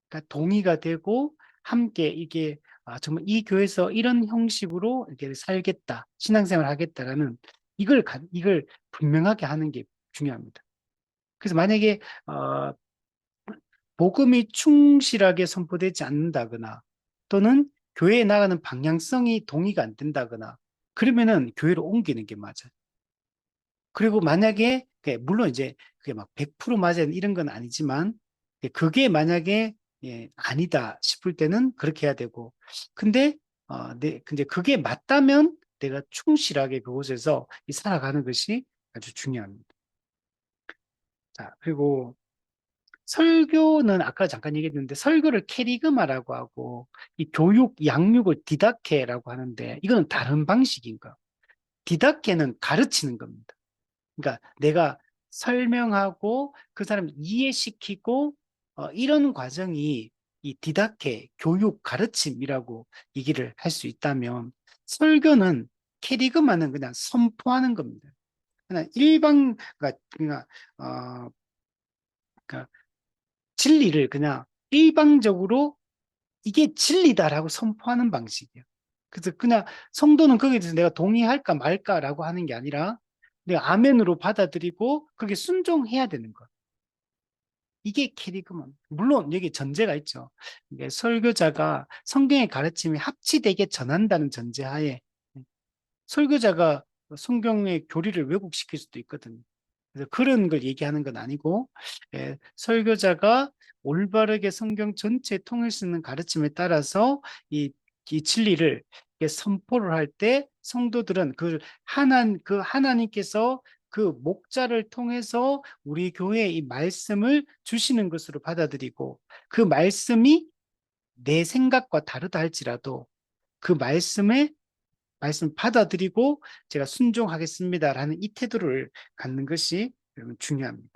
그러니까 동의가 되고 함께 이게 정말 이 교회에서 이런 형식으로 이렇게 살겠다, 신앙생활 하겠다라는 이걸 분명하게 하는 게 중요합니다. 그래서 만약에 복음이 충실하게 선포되지 않는다거나 또는 교회에 나가는 방향성이 동의가 안 된다거나 그러면은 교회로 옮기는 게 맞아요. 그리고 만약에 물론 이제 그게 막 100% 맞아야 이런 건 아니지만 그게 만약에 아니다 싶을 때는 그렇게 해야 되고 근데 근데 그게 맞다면 내가 충실하게 그곳에서 살아가는 것이 아주 중요합니다. 자, 그리고 설교는 아까 잠깐 얘기했는데 설교를 캐리그마라고 하고 이 교육 양육을 디다케라고 하는데 이거는 다른 방식인가? 디다케는 가르치는 겁니다. 그러니까 내가 설명하고 그 사람을 이해시키고 이런 과정이 이 디다케, 교육, 가르침이라고 얘기를 할 수 있다면 설교는 캐리그마는 그냥 선포하는 겁니다. 그냥 어, 그러니까 진리를 그냥 일방적으로 이게 진리다라고 선포하는 방식이에요. 그래서 그냥 성도는 거기에 대해서 내가 동의할까 말까라고 하는 게 아니라 내가 아멘으로 받아들이고 그게 순종해야 되는 거. 이게 캐리그만. 물론 여기 전제가 있죠. 이게 설교자가 성경의 가르침이 합치되게 전한다는 전제하에 설교자가 성경의 교리를 왜곡시킬 수도 있거든요. 그래서 그런 걸 얘기하는 건 아니고 설교자가 올바르게 성경 전체에 통일 수 있는 가르침에 따라서 이 진리를 선포를 할 때 성도들은 그 하나님께서 그 목자를 통해서 우리 교회에 이 말씀을 주시는 것으로 받아들이고 그 말씀이 내 생각과 다르다 할지라도 그 말씀 받아들이고 제가 순종하겠습니다라는 이 태도를 갖는 것이 여러분 중요합니다.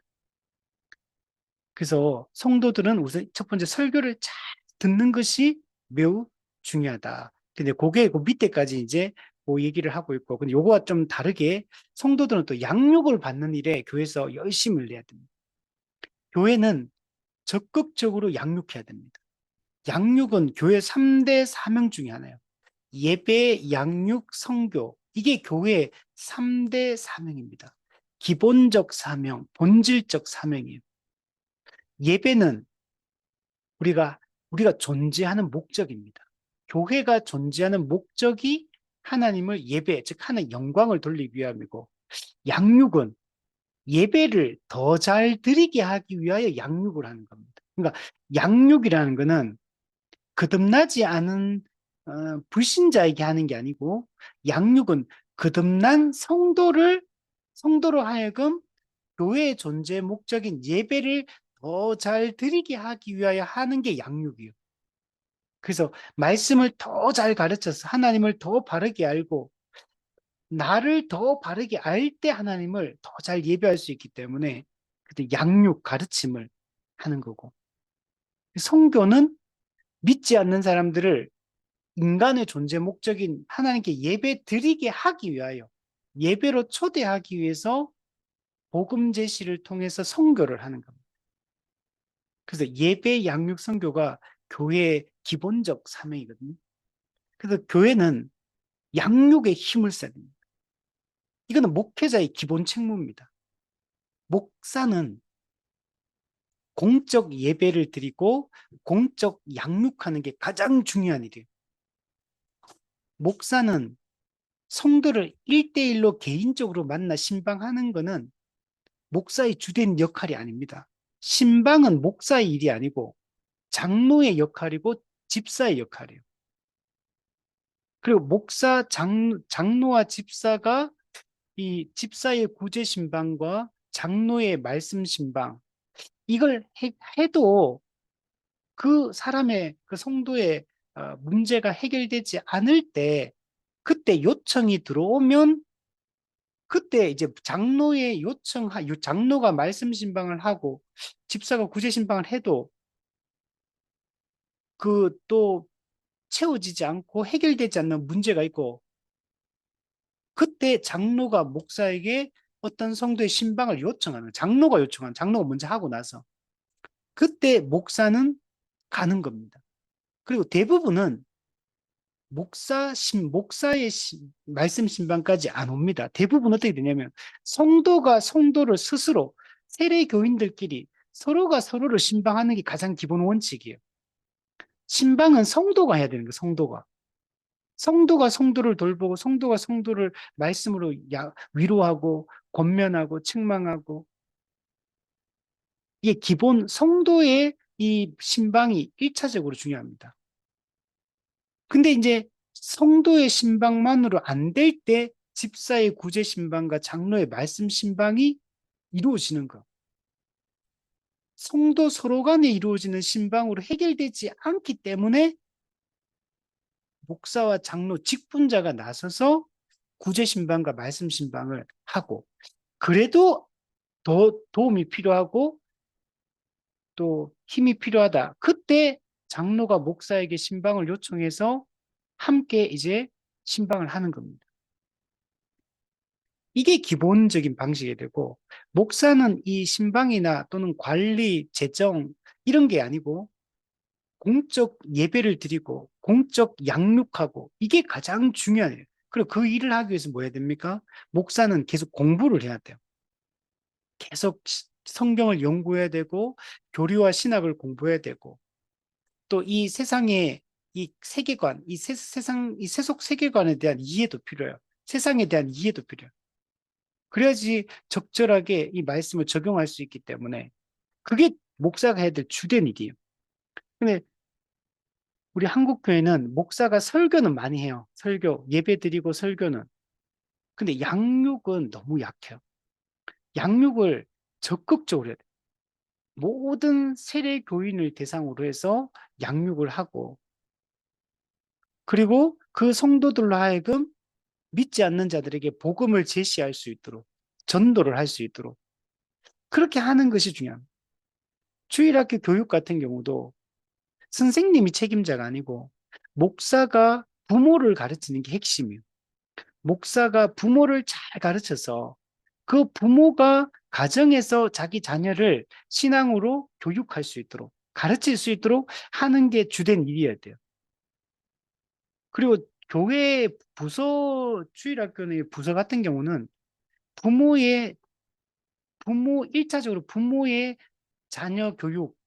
그래서 성도들은 우선 첫 번째 설교를 잘 듣는 것이 매우 중요하다. 근데 그 밑에까지 이제 그 얘기를 하고 있고, 근데 요거와 좀 다르게 성도들은 또 양육을 받는 일에 교회에서 열심을 내야 됩니다. 교회는 적극적으로 양육해야 됩니다. 양육은 교회 3대 사명 중에 하나예요. 예배, 양육, 성교. 이게 교회의 3대 사명입니다. 기본적 사명, 본질적 사명이에요. 예배는 우리가 존재하는 목적입니다. 교회가 존재하는 목적이 하나님을 예배, 즉 하나님 영광을 돌리기 위함이고 양육은 예배를 더 잘 드리게 하기 위하여 양육을 하는 겁니다. 그러니까 양육이라는 것은 거듭나지 않은 불신자에게 하는 게 아니고 양육은 거듭난 성도로 하여금 교회의 존재 목적인 예배를 더 잘 드리게 하기 위하여 하는 게 양육이에요. 그래서 말씀을 더 잘 가르쳐서 하나님을 더 바르게 알고 나를 더 바르게 알 때 하나님을 더 잘 예배할 수 있기 때문에 그때 양육 가르침을 하는 거고 성교는 믿지 않는 사람들을 인간의 존재 목적인 하나님께 예배 드리게 하기 위하여 예배로 초대하기 위해서 복음 제시를 통해서 선교를 하는 겁니다. 그래서 예배 양육 선교가 교회의 기본적 사명이거든요. 그래서 교회는 양육에 힘을 써야 됩니다. 이거는 목회자의 기본 책무입니다. 목사는 공적 예배를 드리고 공적 양육하는 게 가장 중요한 일이에요. 목사는 성도를 1대1로 개인적으로 만나 신방하는 것은 목사의 주된 역할이 아닙니다. 신방은 목사의 일이 아니고 장로의 역할이고 집사의 역할이에요. 그리고 장로와 집사가 이 집사의 구제 신방과 장로의 말씀 신방, 이걸 해도 그 사람의, 그 성도의 문제가 해결되지 않을 때, 그때 요청이 들어오면 그때 이제 장로가 말씀 신방을 하고 집사가 구제 신방을 해도 그 또 채워지지 않고 해결되지 않는 문제가 있고 그때 장로가 목사에게 어떤 성도의 신방을 장로가 먼저 하고 나서 그때 목사는 가는 겁니다. 그리고 대부분은 목사의 말씀 신방까지 안 옵니다. 대부분 어떻게 되냐면 성도가 성도를 스스로 세례 교인들끼리 서로가 서로를 신방하는 게 가장 기본 원칙이에요. 신방은 성도가 해야 되는 거예요. 성도가 성도를 돌보고 성도가 성도를 말씀으로 위로하고 권면하고 책망하고 이게 기본 성도의 이 신방이 1차적으로 중요합니다. 근데 이제 성도의 신방만으로 안 될 때 집사의 구제 신방과 장로의 말씀 신방이 이루어지는 것. 성도 서로 간에 이루어지는 신방으로 해결되지 않기 때문에 목사와 장로 직분자가 나서서 구제 신방과 말씀 신방을 하고 그래도 더 도움이 필요하고 또 힘이 필요하다. 그때 장로가 목사에게 신방을 요청해서 함께 이제 신방을 하는 겁니다. 이게 기본적인 방식이 되고 목사는 이 신방이나 또는 관리, 재정 이런 게 아니고 공적 예배를 드리고 공적 양육하고 이게 가장 중요해요. 그리고 그 일을 하기 위해서 뭐 해야 됩니까? 목사는 계속 공부를 해야 돼요. 계속 성경을 연구해야 되고 교리와 신학을 공부해야 되고 또 이 세상의 이 세계관, 이 세속 세계관에 대한 이해도 필요해요. 세상에 대한 이해도 필요해요. 그래야지 적절하게 이 말씀을 적용할 수 있기 때문에 그게 목사가 해야 될 주된 일이에요. 근데 우리 한국교회는 목사가 설교는 많이 해요. 예배 드리고 설교는. 근데 양육은 너무 약해요. 양육을 적극적으로 해야 돼요. 모든 세례 교인을 대상으로 해서 양육을 하고 그리고 그 성도들로 하여금 믿지 않는 자들에게 복음을 제시할 수 있도록 전도를 할 수 있도록 그렇게 하는 것이 중요합니다. 주일학교 교육 같은 경우도 선생님이 책임자가 아니고 목사가 부모를 가르치는 게 핵심이에요. 목사가 부모를 잘 가르쳐서 그 부모가 가정에서 자기 자녀를 신앙으로 교육할 수 있도록 가르칠 수 있도록 하는 게 주된 일이어야 돼요. 그리고 교회 주일학교의 부서 같은 경우는 부모 1차적으로 부모의 자녀 교육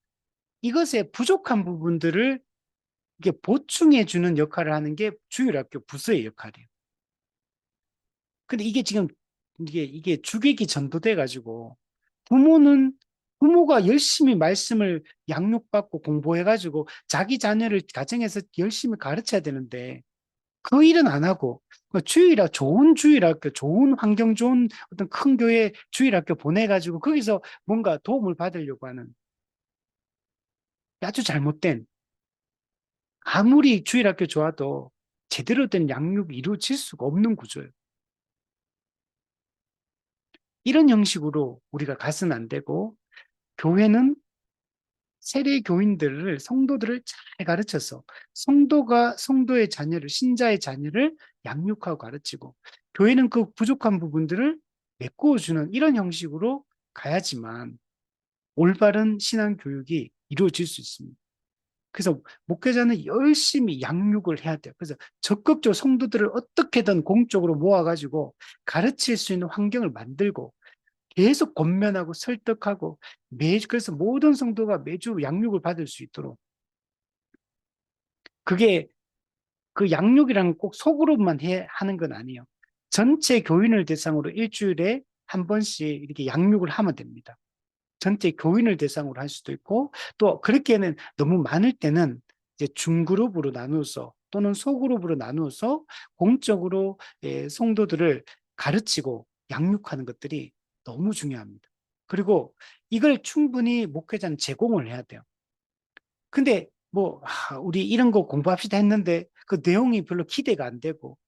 이것에 부족한 부분들을 이게 보충해 주는 역할을 하는 게 주일학교 부서의 역할이에요. 근데 이게 지금 이게 주객이 전도돼 가지고 부모는 부모가 열심히 말씀을 양육받고 공부해가지고 자기 자녀를 가정에서 열심히 가르쳐야 되는데 그 일은 안 하고 그 좋은 주일학교, 좋은 환경 좋은 어떤 큰 교회 주일학교 보내가지고 거기서 뭔가 도움을 받으려고 하는 아주 잘못된 아무리 주일학교 좋아도 제대로 된 양육이 이루어질 수가 없는 구조예요. 이런 형식으로 우리가 가서는 안 되고 교회는 세례 교인들을 성도들을 잘 가르쳐서 성도가 성도의 자녀를 신자의 자녀를 양육하고 가르치고 교회는 그 부족한 부분들을 메꾸어 주는 이런 형식으로 가야지만 올바른 신앙 교육이 이루어질 수 있습니다. 그래서 목회자는 열심히 양육을 해야 돼요. 그래서 적극적으로 성도들을 어떻게든 공적으로 모아가지고 가르칠 수 있는 환경을 만들고 계속 권면하고 설득하고 그래서 모든 성도가 매주 양육을 받을 수 있도록 그게 그 양육이랑 꼭 속으로만 하는 건 아니에요. 전체 교인을 대상으로 일주일에 한 번씩 이렇게 양육을 하면 됩니다. 전체 교인을 대상으로 할 수도 있고 또 그렇게는 너무 많을 때는 이제 중그룹으로 나누어서 또는 소그룹으로 나누어서 공적으로 성도들을 가르치고 양육하는 것들이 너무 중요합니다. 그리고 이걸 충분히 목회자는 제공을 해야 돼요. 근데 뭐 우리 이런 거 공부합시다 했는데 그 내용이 별로 기대가 안 되고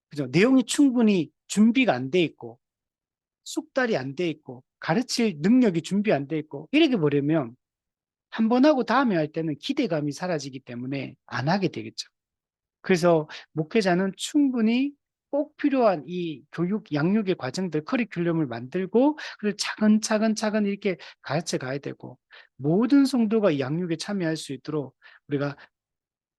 그죠? 내용이 충분히 준비가 안 돼 있고 숙달이 안 돼 있고 가르칠 능력이 준비 안 돼 있고 이렇게 버리면 한 번 하고 다음에 할 때는 기대감이 사라지기 때문에 안 하게 되겠죠. 그래서 목회자는 충분히 꼭 필요한 이 교육, 양육의 과정들, 커리큘럼을 만들고, 그걸 차근차근 이렇게 가르쳐 가야 되고, 모든 성도가 이 양육에 참여할 수 있도록 우리가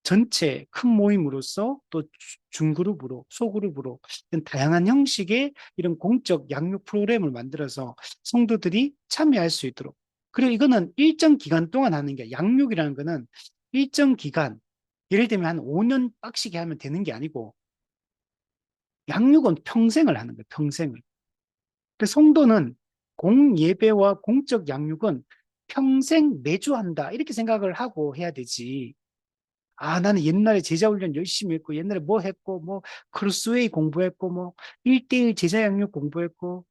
전체 큰 모임으로서 또 중그룹으로, 소그룹으로 다양한 형식의 이런 공적 양육 프로그램을 만들어서 성도들이 참여할 수 있도록. 그리고 이거는 일정 기간 동안 하는 게 양육이라는 거는 일정 기간, 예를 들면 한 5년 빡시게 하면 되는 게 아니고 양육은 평생을 하는 거예요. 평생을. 그 성도는 공예배와 공적 양육은 평생 매주 한다. 이렇게 생각을 하고 해야 되지. 나는 옛날에 제자훈련 열심히 했고, 옛날에 뭐 했고, 뭐, 크로스웨이 공부했고, 뭐, 1대1 제자 양육 공부했고,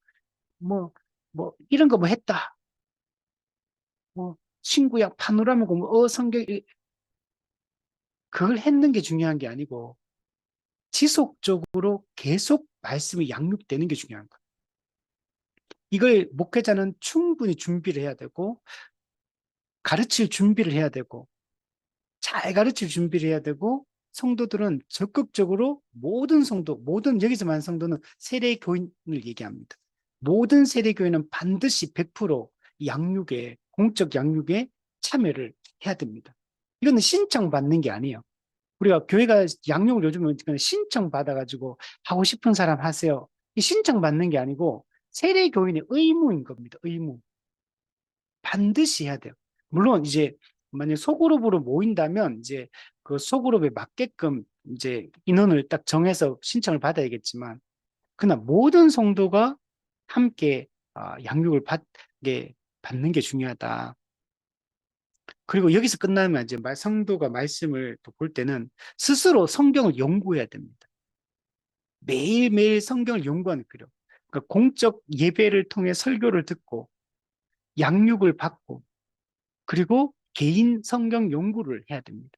뭐, 이런 거 뭐 했다. 뭐, 친구야, 파노라마 공부, 성경, 그걸 했는 게 중요한 게 아니고, 지속적으로 계속 말씀이 양육되는 게 중요한 거예요. 이걸 목회자는 충분히 준비를 해야 되고, 가르칠 준비를 해야 되고, 잘 가르칠 준비를 해야 되고, 성도들은 적극적으로 모든 성도, 모든 여기서 말하는 성도는 세례 교인을 얘기합니다. 모든 세례 교인은 반드시 100% 양육에, 공적 양육에 참여를 해야 됩니다. 이거는 신청받는 게 아니에요. 우리가 교회가 양육을 요즘은 신청받아가지고 하고 싶은 사람 하세요. 이 신청받는 게 아니고 세례 교인의 의무인 겁니다. 의무. 반드시 해야 돼요. 물론 이제 만약 소그룹으로 모인다면 이제 그 소그룹에 맞게끔 이제 인원을 딱 정해서 신청을 받아야겠지만 그러나 모든 성도가 함께 양육을 받는 게 중요하다. 그리고 여기서 끝나면 이제 성도가 말씀을 볼 때는 스스로 성경을 연구해야 됩니다. 매일매일 성경을 연구하는 필요. 그러니까 공적 예배를 통해 설교를 듣고 양육을 받고 그리고 개인 성경 연구를 해야 됩니다.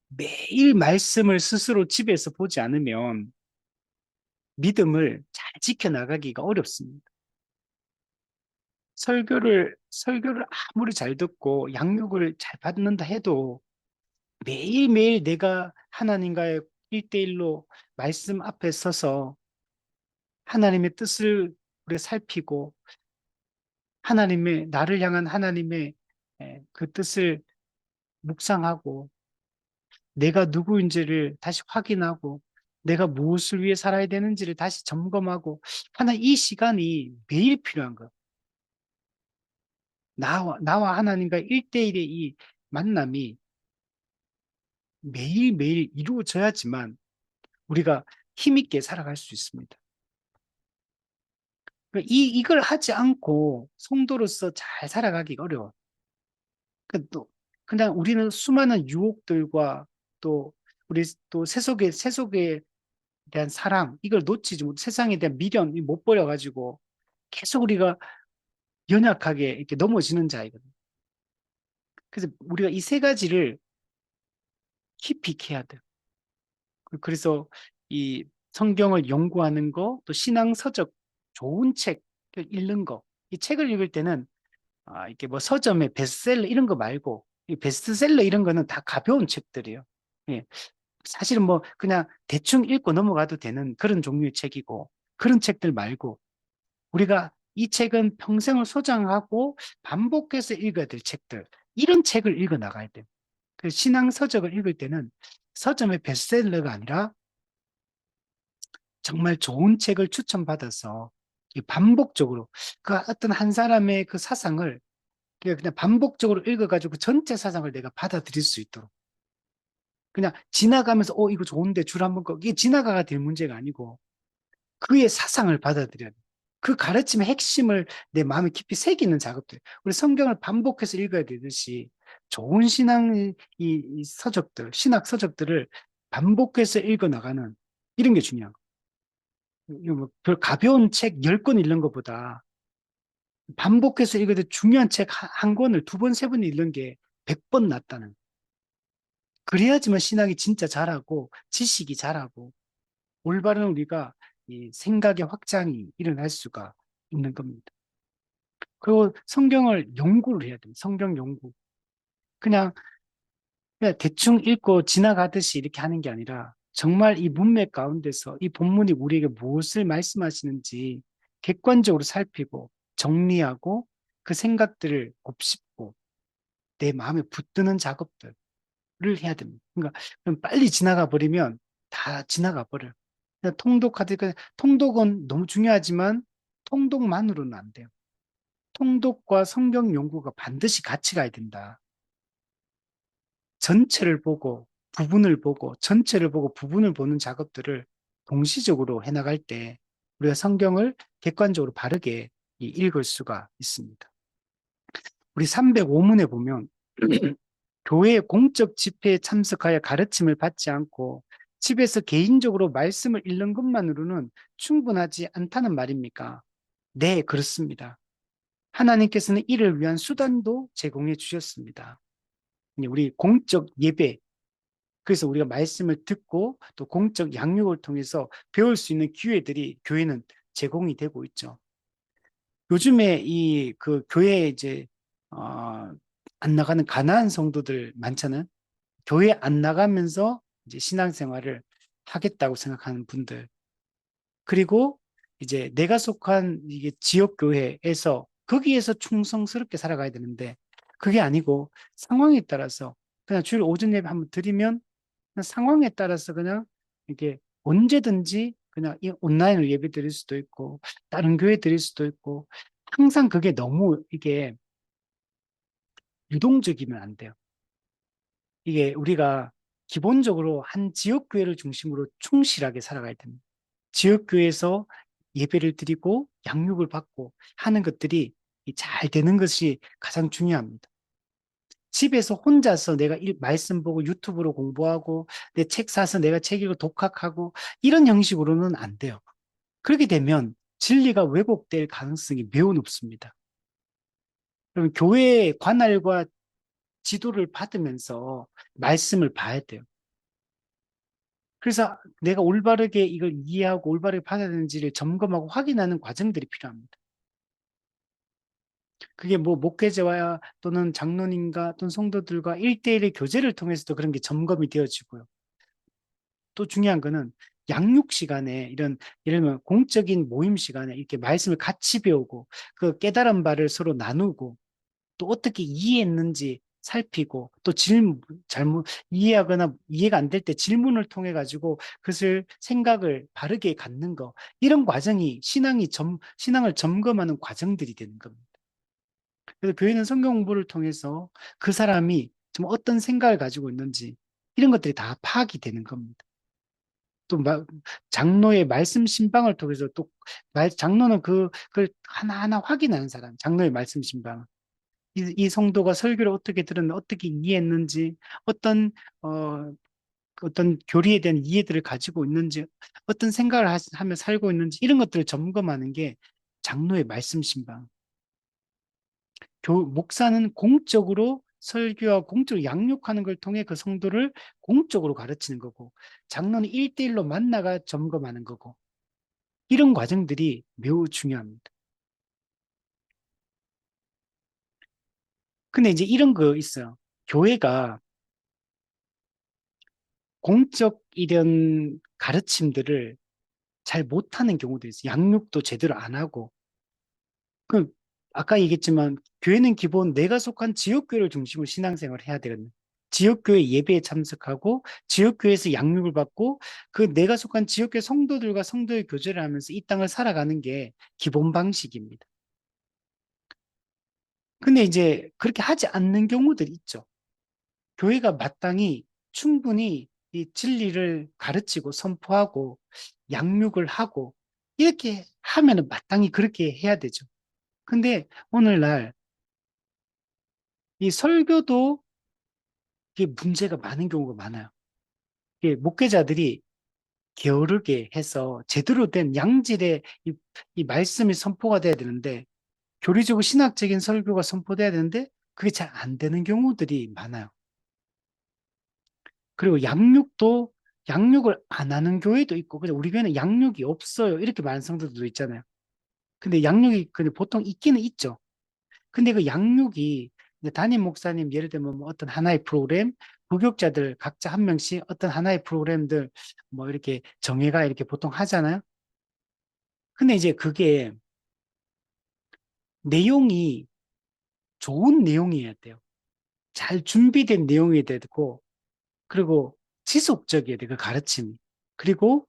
매일 말씀을 스스로 집에서 보지 않으면 믿음을 잘 지켜나가기가 어렵습니다. 설교를 아무리 잘 듣고 양육을 잘 받는다 해도 매일매일 내가 하나님과의 1대1로 말씀 앞에 서서 하나님의 뜻을 우리가 살피고 나를 향한 하나님의 그 뜻을 묵상하고 내가 누구인지를 다시 확인하고 내가 무엇을 위해 살아야 되는지를 다시 점검하고 이 시간이 매일 필요한 거예요. 나와 하나님과 1대1의 이 만남이 매일매일 이루어져야지만 우리가 힘있게 살아갈 수 있습니다. 그러니까 이걸 하지 않고 성도로서 잘 살아가기가 어려워. 또 그냥 우리는 수많은 유혹들과 또 우리 또 세속에 대한 사랑 이걸 놓치지 못 세상에 대한 미련 못 버려가지고 계속 우리가 연약하게 이렇게 넘어지는 자이거든. 그래서 우리가 이 세 가지를 깊이 있게 해야 돼. 그래서 이 성경을 연구하는 거, 또 신앙 서적, 좋은 책 읽는 거. 이 책을 읽을 때는 이렇게 뭐 서점의 베스트셀러 이런 거 말고 이 베스트셀러 이런 거는 다 가벼운 책들이에요. 예. 사실은 뭐 그냥 대충 읽고 넘어가도 되는 그런 종류의 책이고 그런 책들 말고 우리가 이 책은 평생을 소장하고 반복해서 읽어야 될 책들 이런 책을 읽어 나가야 돼요. 그 신앙 서적을 읽을 때는 서점의 베스트셀러가 아니라 정말 좋은 책을 추천받아서 반복적으로 그 어떤 한 사람의 그 사상을 그냥 반복적으로 읽어가지고 전체 사상을 내가 받아들일 수 있도록 그냥 지나가면서 이거 좋은데 줄 한번 꺼 이게 지나가가 될 문제가 아니고 그의 사상을 받아들여야 돼. 그 가르침의 핵심을 내 마음에 깊이 새기는 작업들. 우리 성경을 반복해서 읽어야 되듯이 좋은 이 서적들, 신학 서적들을 반복해서 읽어 나가는 이런 게 중요한 거예요. 이거 뭐별 가벼운 책 10권 읽는 것보다 반복해서 읽어도 중요한 책 한 권을 두 번, 세 번 읽는 게 100번 낫다는. 그래야지만 신학이 진짜 잘하고 지식이 잘하고 올바른 우리가 이 생각의 확장이 일어날 수가 있는 겁니다. 그리고 성경을 연구를 해야 됩니다. 성경 연구. 그냥, 그냥 대충 읽고 지나가듯이 이렇게 하는 게 아니라 정말 이 문맥 가운데서 이 본문이 우리에게 무엇을 말씀하시는지 객관적으로 살피고 정리하고 그 생각들을 곱씹고 내 마음에 붙드는 작업들을 해야 됩니다. 그러니까 빨리 지나가 버리면 다 지나가 버려요. 통독은 너무 중요하지만 통독만으로는 안 돼요. 통독과 성경 연구가 반드시 같이 가야 된다. 전체를 보고 부분을 보고 전체를 보고 부분을 보는 작업들을 동시적으로 해나갈 때 우리가 성경을 객관적으로 바르게 읽을 수가 있습니다. 우리 305문에 보면 교회 공적 집회에 참석하여 가르침을 받지 않고 집에서 개인적으로 말씀을 읽는 것만으로는 충분하지 않다는 말입니까? 네, 그렇습니다. 하나님께서는 이를 위한 수단도 제공해 주셨습니다. 우리 공적 예배, 그래서 우리가 말씀을 듣고 또 공적 양육을 통해서 배울 수 있는 기회들이 교회는 제공이 되고 있죠. 요즘에 이 그 교회에 이제 안 나가는 가난한 성도들 많잖아요. 교회 안 나가면서 이제 신앙생활을 하겠다고 생각하는 분들. 그리고 이제 내가 속한 이게 지역 교회에서 거기에서 충성스럽게 살아가야 되는데 그게 아니고 상황에 따라서 그냥 주일 오전 예배 한번 드리면 그냥 상황에 따라서 그냥 이게 언제든지 그냥 이 온라인으로 예배 드릴 수도 있고 다른 교회 드릴 수도 있고 항상 그게 너무 이게 유동적이면 안 돼요. 이게 우리가 기본적으로 한 지역교회를 중심으로 충실하게 살아가야 됩니다. 지역교회에서 예배를 드리고 양육을 받고 하는 것들이 잘 되는 것이 가장 중요합니다. 집에서 혼자서 내가 말씀 보고 유튜브로 공부하고 내 책 사서 내가 책 읽고 독학하고 이런 형식으로는 안 돼요. 그렇게 되면 진리가 왜곡될 가능성이 매우 높습니다. 그럼 교회의 관할과 지도를 받으면서 말씀을 봐야 돼요. 그래서 내가 올바르게 이걸 이해하고 올바르게 받아야 되는지를 점검하고 확인하는 과정들이 필요합니다. 그게 뭐 목회자와 또는 장로님과 또는 성도들과 1대1의 교제를 통해서도 그런 게 점검이 되어지고요. 또 중요한 거는 양육 시간에 예를 들면 공적인 모임 시간에 이렇게 말씀을 같이 배우고 그 깨달은 바를 서로 나누고 또 어떻게 이해했는지 살피고 또 잘못 이해하거나 이해가 안 될 때 질문을 통해 가지고 그것을 생각을 바르게 갖는 거 이런 과정이 신앙을 점검하는 과정들이 되는 겁니다. 그래서 교회는 성경 공부를 통해서 그 사람이 좀 어떤 생각을 가지고 있는지 이런 것들이 다 파악이 되는 겁니다. 또 장로의 말씀 신방을 통해서 또 장로는 그걸 하나하나 확인하는 사람, 장로의 말씀 신방. 이 성도가 설교를 어떻게 들었는지, 어떻게 이해했는지, 어떤, 어, 어떤 교리에 대한 이해들을 가지고 있는지, 어떤 생각을 하며 살고 있는지, 이런 것들을 점검하는 게 장로의 말씀 신방. 목사는 공적으로 설교와 공적으로 양육하는 걸 통해 그 성도를 공적으로 가르치는 거고, 장로는 1대1로 만나가 점검하는 거고, 이런 과정들이 매우 중요합니다. 근데 이제 이런 거 있어요. 교회가 공적 이런 가르침들을 잘 못하는 경우도 있어요. 양육도 제대로 안 하고. 그, 아까 얘기했지만, 교회는 기본 내가 속한 지역교회를 중심으로 신앙생활을 해야 되거든요. 지역교회 예배에 참석하고, 지역교회에서 양육을 받고, 그 내가 속한 지역교회 성도들과 성도의 교제를 하면서 이 땅을 살아가는 게 기본 방식입니다. 근데 이제 그렇게 하지 않는 경우들이 있죠. 교회가 마땅히 충분히 이 진리를 가르치고 선포하고 양육을 하고 이렇게 하면은 마땅히 그렇게 해야 되죠. 근데 오늘날 이 설교도 이게 문제가 많은 경우가 많아요. 이게 목회자들이 게으르게 해서 제대로 된 양질의 이 말씀이 선포가 돼야 되는데 교리적으로 신학적인 설교가 선포돼야 되는데 그게 잘 안 되는 경우들이 많아요. 그리고 양육을 안 하는 교회도 있고, 그냥 우리 교회는 양육이 없어요. 이렇게 말하는 성도들도 있잖아요. 근데 양육이 근데 보통 있기는 있죠. 근데 그 양육이 이제 담임 목사님 예를 들면 뭐 어떤 하나의 프로그램, 부교육자들 각자 한 명씩 어떤 하나의 프로그램들 뭐 이렇게 정해가 이렇게 보통 하잖아요. 근데 이제 그게 내용이 좋은 내용이어야 돼요. 잘 준비된 내용이 되고, 그리고 지속적이어야 돼, 그 가르침이. 그리고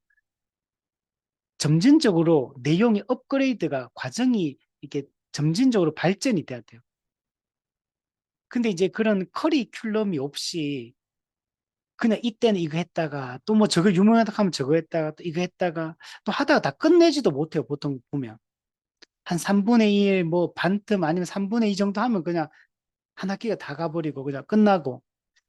점진적으로 내용의 업그레이드가 과정이 이렇게 점진적으로 발전이 돼야 돼요. 근데 이제 그런 커리큘럼이 없이 그냥 이때는 이거 했다가 또 뭐 저거 유명하다 하면 저거 했다가 또 이거 했다가 또 하다가 다 끝내지도 못해요. 보통 보면. 한 3분의 1, 뭐 반틈 아니면 3분의 2 정도 하면 그냥 한 학기가 다 가버리고 그냥 끝나고.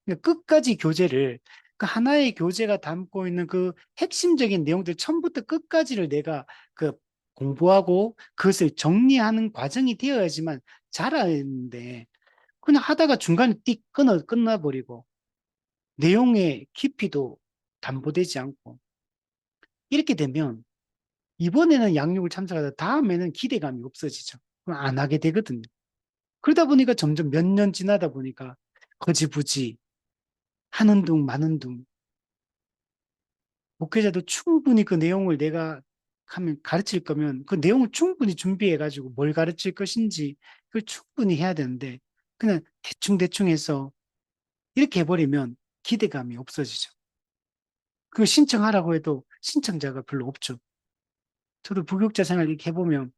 그러니까 끝까지 교재를 그 하나의 교재가 담고 있는 그 핵심적인 내용들 처음부터 끝까지를 내가 그 공부하고 그것을 정리하는 과정이 되어야지만 잘하는데 그냥 하다가 중간에 띡 끝나버리고 내용의 깊이도 담보되지 않고 이렇게 되면 이번에는 양육을 참석하다 다음에는 기대감이 없어지죠. 그럼 안 하게 되거든요. 그러다 보니까 점점 몇 년 지나다 보니까 거지부지 하는 둥 마는 둥 목회자도 충분히 그 내용을 내가 하면 가르칠 거면 그 내용을 충분히 준비해가지고 뭘 가르칠 것인지 그걸 충분히 해야 되는데 그냥 대충대충 해서 이렇게 해버리면 기대감이 없어지죠. 그걸 신청하라고 해도 신청자가 별로 없죠. 저도 부교육자 생활 이렇게 해보면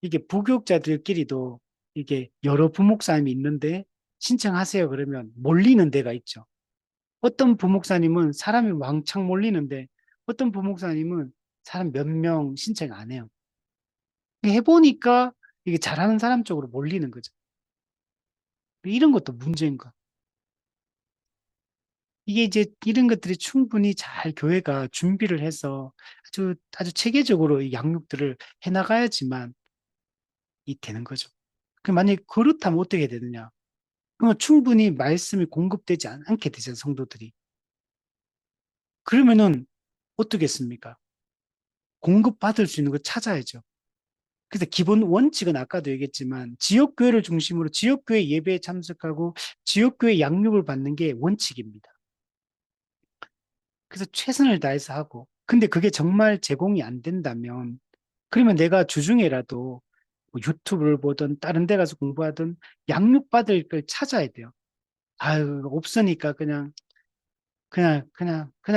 이게 부교육자들끼리도 이게 여러 부목사님이 있는데 신청하세요 그러면 몰리는 데가 있죠. 어떤 부목사님은 사람이 왕창 몰리는데 어떤 부목사님은 사람 몇 명 신청 안 해요. 해보니까 이게 잘하는 사람 쪽으로 몰리는 거죠. 이런 것도 문제인 거. 이게 이제 이런 것들이 충분히 잘 교회가 준비를 해서 아주 체계적으로 이 양육들을 해나가야지만 이 되는 거죠. 만약에 그렇다면 어떻게 되느냐? 그러면 충분히 말씀이 공급되지 않게 되잖아요, 성도들이. 그러면은 어떻겠습니까? 공급받을 수 있는 거 찾아야죠. 그래서 기본 원칙은 아까도 얘기했지만 지역교회를 중심으로 지역교회 예배에 참석하고 지역교회 양육을 받는 게 원칙입니다. 그래서 최선을 다해서 하고 근데 그게 정말 제공이 안 된다면 그러면 내가 주중에라도 뭐 유튜브를 보든 다른 데 가서 공부하든 양육받을 걸 찾아야 돼요. 아유 없으니까 그냥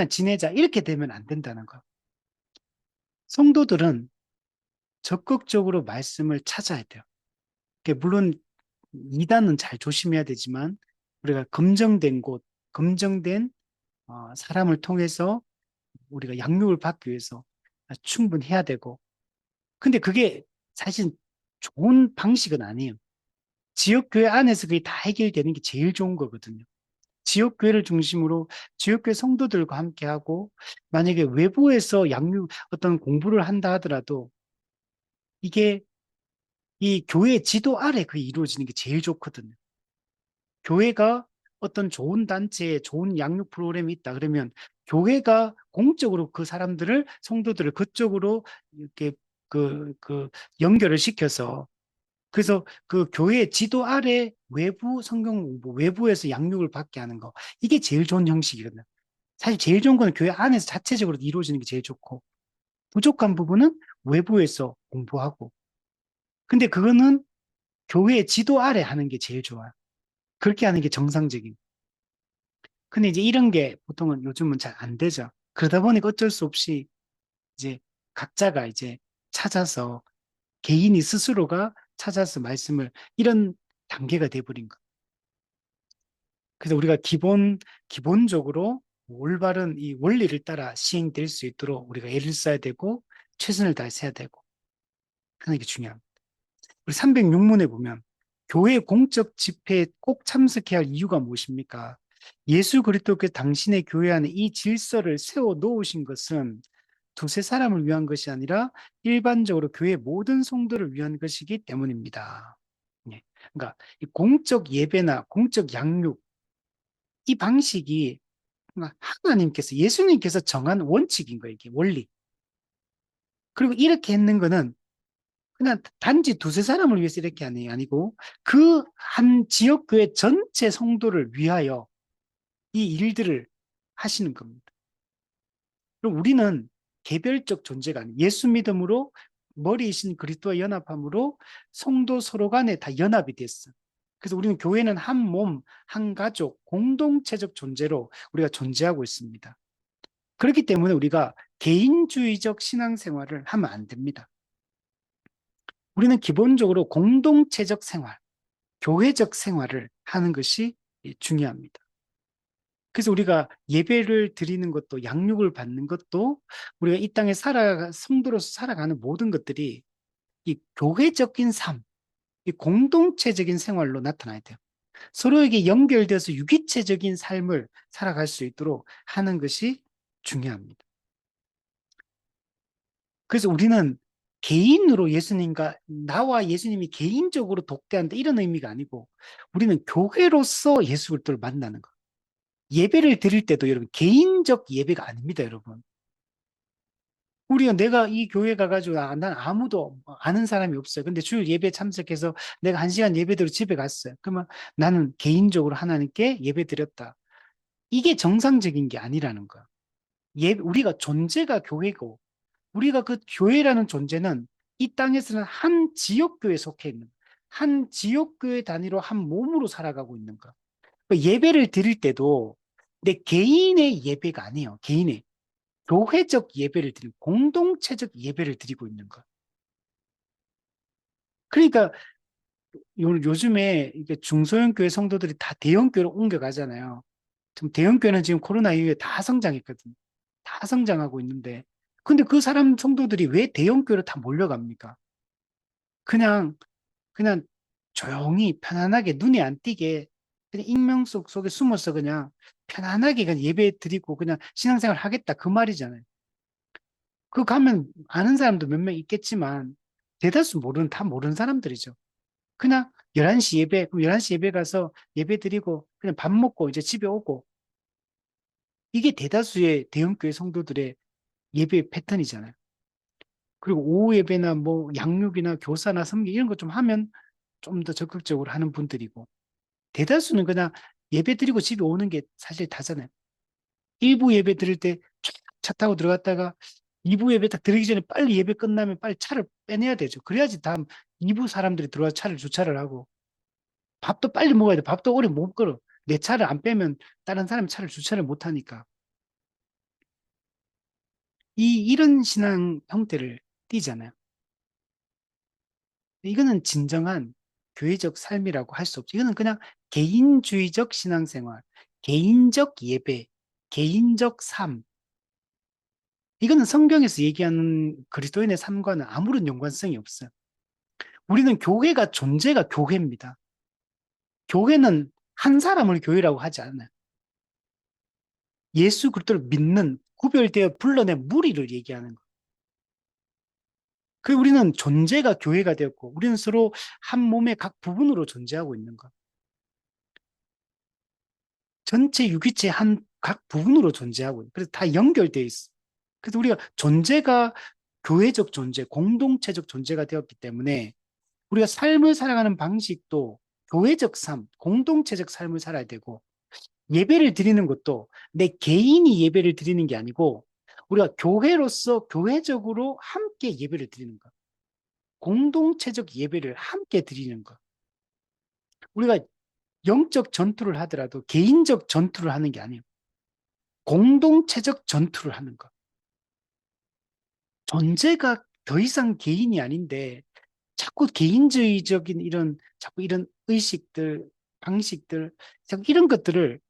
지내자 이렇게 되면 안 된다는 거. 성도들은 적극적으로 말씀을 찾아야 돼요. 물론 이단은 잘 조심해야 되지만 우리가 검증된 곳, 검증된 사람을 통해서 우리가 양육을 받기 위해서 충분히 해야 되고. 근데 그게 사실 좋은 방식은 아니에요. 지역교회 안에서 그게 다 해결되는 게 제일 좋은 거거든요. 지역교회를 중심으로 지역교회 성도들과 함께하고, 만약에 외부에서 어떤 공부를 한다 하더라도 이게 이 교회 지도 아래 그게 이루어지는 게 제일 좋거든요. 교회가 어떤 좋은 단체에 좋은 양육 프로그램이 있다 그러면 교회가 공적으로 그 사람들을, 성도들을 그쪽으로 이렇게 그 연결을 시켜서, 그래서 그 교회 지도 아래 외부 성경 공부, 외부에서 양육을 받게 하는 거, 이게 제일 좋은 형식이거든요. 사실 제일 좋은 건 교회 안에서 자체적으로 이루어지는 게 제일 좋고, 부족한 부분은 외부에서 공부하고. 근데 그거는 교회 지도 아래 하는 게 제일 좋아요. 그렇게 하는 게 정상적인. 근데 이제 이런 게 보통은 요즘은 잘 안 되죠. 그러다 보니까 어쩔 수 없이 이제 각자가 이제 찾아서, 개인이 스스로가 찾아서 말씀을, 이런 단계가 돼버린 거. 그래서 우리가 기본적으로 올바른 이 원리를 따라 시행될 수 있도록 우리가 애를 써야 되고, 최선을 다해서 해야 되고, 하는 게 중요합니다. 우리 306문에 보면 교회 공적 집회에 꼭 참석해야 할 이유가 무엇입니까? 예수 그리스도께서 당신의 교회 안에 이 질서를 세워 놓으신 것은 두세 사람을 위한 것이 아니라 일반적으로 교회 모든 성도를 위한 것이기 때문입니다. 예. 그러니까 이 공적 예배나 공적 양육, 이 방식이 하나님께서, 예수님께서 정한 원칙인 거예요. 이게 원리. 그리고 이렇게 했는 거는 그냥 단지 두세 사람을 위해서 이렇게 아니고 그 한 지역교회 전체 성도를 위하여 이 일들을 하시는 겁니다. 그럼 우리는 개별적 존재가 아니에요. 예수 믿음으로 머리이신 그리스도와 연합함으로 성도 서로 간에 다 연합이 됐어. 그래서 우리는 교회는 한 몸, 한 가족, 공동체적 존재로 우리가 존재하고 있습니다. 그렇기 때문에 우리가 개인주의적 신앙생활을 하면 안 됩니다. 우리는 기본적으로 공동체적 생활, 교회적 생활을 하는 것이 중요합니다. 그래서 우리가 예배를 드리는 것도, 양육을 받는 것도, 우리가 이 땅에 성도로서 살아가는 모든 것들이 이 교회적인 삶, 이 공동체적인 생활로 나타나야 돼요. 서로에게 연결돼서 유기체적인 삶을 살아갈 수 있도록 하는 것이 중요합니다. 그래서 우리는 개인으로 예수님과, 나와 예수님이 개인적으로 독대한다, 이런 의미가 아니고 우리는 교회로서 예수 그리스도를 만나는 거. 예배를 드릴 때도 여러분 개인적 예배가 아닙니다, 여러분. 내가 이 교회 가가지고 난 아무도 아는 사람이 없어요. 근데 주일 예배 참석해서 내가 1시간 예배 드리고 집에 갔어요. 그러면 나는 개인적으로 하나님께 예배 드렸다. 이게 정상적인 게 아니라는 거야. 우리가 존재가 교회고, 우리가 그 교회라는 존재는 이 땅에서는 한 지역교회에 속해 있는, 한 지역교회 단위로 한 몸으로 살아가고 있는 거야. 예배를 드릴 때도 내 개인의 예배가 아니에요. 개인의 교회적 예배를 드리고 공동체적 예배를 드리고 있는 거. 그러니까 요즘에 이게 중소형 교회 성도들이 다 대형 교회로 옮겨가잖아요. 지금 대형 교회는 지금 코로나 이후에 다 성장했거든요. 다 성장하고 있는데, 근데 그 사람 성도들이 왜 대형 교회로 다 몰려갑니까? 그냥 그냥 조용히 편안하게 눈에 안 띄게 그냥 익명 속에 숨어서 그냥 편안하게 그냥 예배 드리고 그냥 신앙생활 하겠다, 그 말이잖아요. 그 가면 아는 사람도 몇 명 있겠지만 대다수 다 모르는 사람들이죠. 그냥 11시 예배, 그럼 11시 예배 가서 예배 드리고 그냥 밥 먹고 이제 집에 오고, 이게 대다수의 대형교회 성도들의 예배 패턴이잖아요. 그리고 오후 예배나 뭐 양육이나 교사나 섬기 이런 거 좀 하면 좀 더 적극적으로 하는 분들이고, 대다수는 그냥 예배 드리고 집에 오는 게 사실 다잖아요. 일부 예배 드릴 때 차 타고 들어갔다가 2부 예배 딱 드리기 전에 빨리 예배 끝나면 빨리 차를 빼내야 되죠. 그래야지 다음 2부 사람들이 들어와서 차를 주차를 하고, 밥도 빨리 먹어야 돼. 밥도 오래 못 걸어. 내 차를 안 빼면 다른 사람이 차를 주차를 못 하니까. 이런 신앙 형태를 띠잖아요. 이거는 진정한 교회적 삶이라고 할 수 없죠. 이거는 그냥 개인주의적 신앙생활, 개인적 예배, 개인적 삶, 이거는 성경에서 얘기하는 그리스도인의 삶과는 아무런 연관성이 없어요. 우리는 교회가 존재가 교회입니다. 교회는 한 사람을 교회라고 하지 않아요. 예수 그리스도를 믿는 구별되어 불러낸 무리를 얘기하는 거예요. 그 우리는 존재가 교회가 되었고 우리는 서로 한 몸의 각 부분으로 존재하고 있는 것. 전체 유기체 한 각 부분으로 존재하고 있는. 그래서 다 연결되어 있어. 그래서 우리가 존재가 교회적 존재, 공동체적 존재가 되었기 때문에 우리가 삶을 살아가는 방식도 교회적 삶, 공동체적 삶을 살아야 되고 예배를 드리는 것도 내 개인이 예배를 드리는 게 아니고 우리가 교회로서 교회적으로 함께 예배를 드리는 것. 공동체적 예배를 함께 드리는 것. 우리가 영적 전투를 하더라도 개인적 전투를 하는 게 아니에요. 공동체적 전투를 하는 것. 존재가 더 이상 개인이 아닌데 자꾸 개인주의적인 이런 자꾸 이런 의식들, 방식들, 자꾸 이런 것들을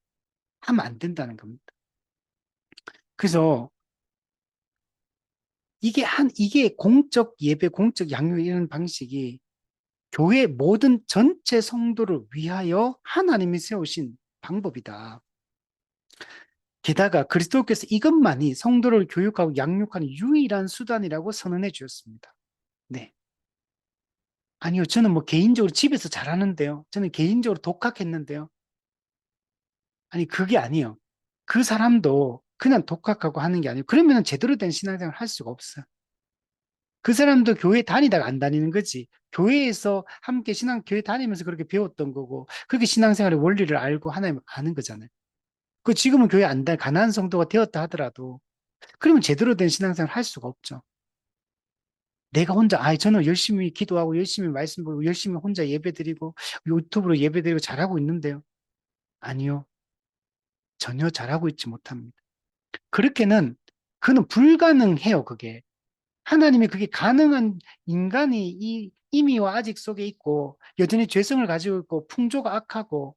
하면 안 된다는 겁니다. 그래서 이게 공적 예배, 공적 양육 이런 방식이 교회 모든 전체 성도를 위하여 하나님이 세우신 방법이다. 게다가 그리스도께서 이것만이 성도를 교육하고 양육하는 유일한 수단이라고 선언해 주셨습니다. 네. 아니요, 저는 뭐 개인적으로 집에서 잘하는데요. 저는 개인적으로 독학했는데요. 아니, 그게 아니에요. 그 사람도 그냥 독학하고 하는 게 아니에요. 그러면 제대로 된 신앙생활을 할 수가 없어요. 그 사람도 교회 다니다가 안 다니는 거지. 교회에서 함께 교회 다니면서 그렇게 배웠던 거고, 그렇게 신앙생활의 원리를 알고 하나님을 아는 거잖아요. 그 지금은 교회 안 가난한 성도가 되었다 하더라도, 그러면 제대로 된 신앙생활을 할 수가 없죠. 내가 혼자, 저는 열심히 기도하고, 열심히 말씀 보고, 열심히 혼자 예배 드리고, 유튜브로 예배 드리고 잘하고 있는데요. 아니요. 전혀 잘하고 있지 못합니다. 그렇게는, 그는 불가능해요, 그게. 하나님이 그게 가능한 인간이 이 임의와 아직 속에 있고 여전히 죄성을 가지고 있고 풍조가 악하고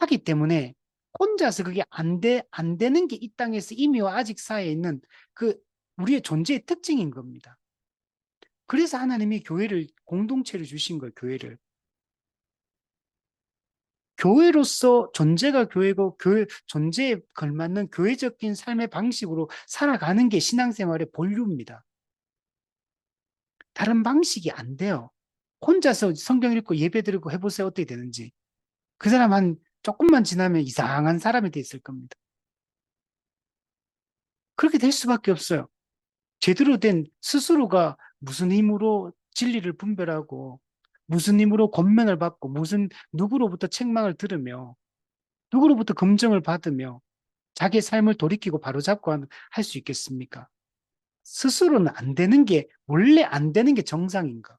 하기 때문에 혼자서 그게 안 되는 게 이 땅에서 임의와 아직 사이에 있는 그 우리의 존재의 특징인 겁니다. 그래서 하나님이 교회를 공동체를 주신 거예요, 교회를. 교회로서 존재가 교회고 존재에 걸맞는 교회적인 삶의 방식으로 살아가는 게 신앙생활의 본류입니다. 다른 방식이 안 돼요. 혼자서 성경 읽고 예배 드리고 해보세요. 어떻게 되는지. 그 사람 한 조금만 지나면 이상한 사람이 돼 있을 겁니다. 그렇게 될 수밖에 없어요. 제대로 된 스스로가 무슨 힘으로 진리를 분별하고 무슨 힘으로 권면을 받고 무슨 누구로부터 책망을 들으며 누구로부터 검증을 받으며 자기의 삶을 돌이키고 바로잡고 할 수 있겠습니까? 스스로는 안 되는 게 원래 안 되는 게 정상인가?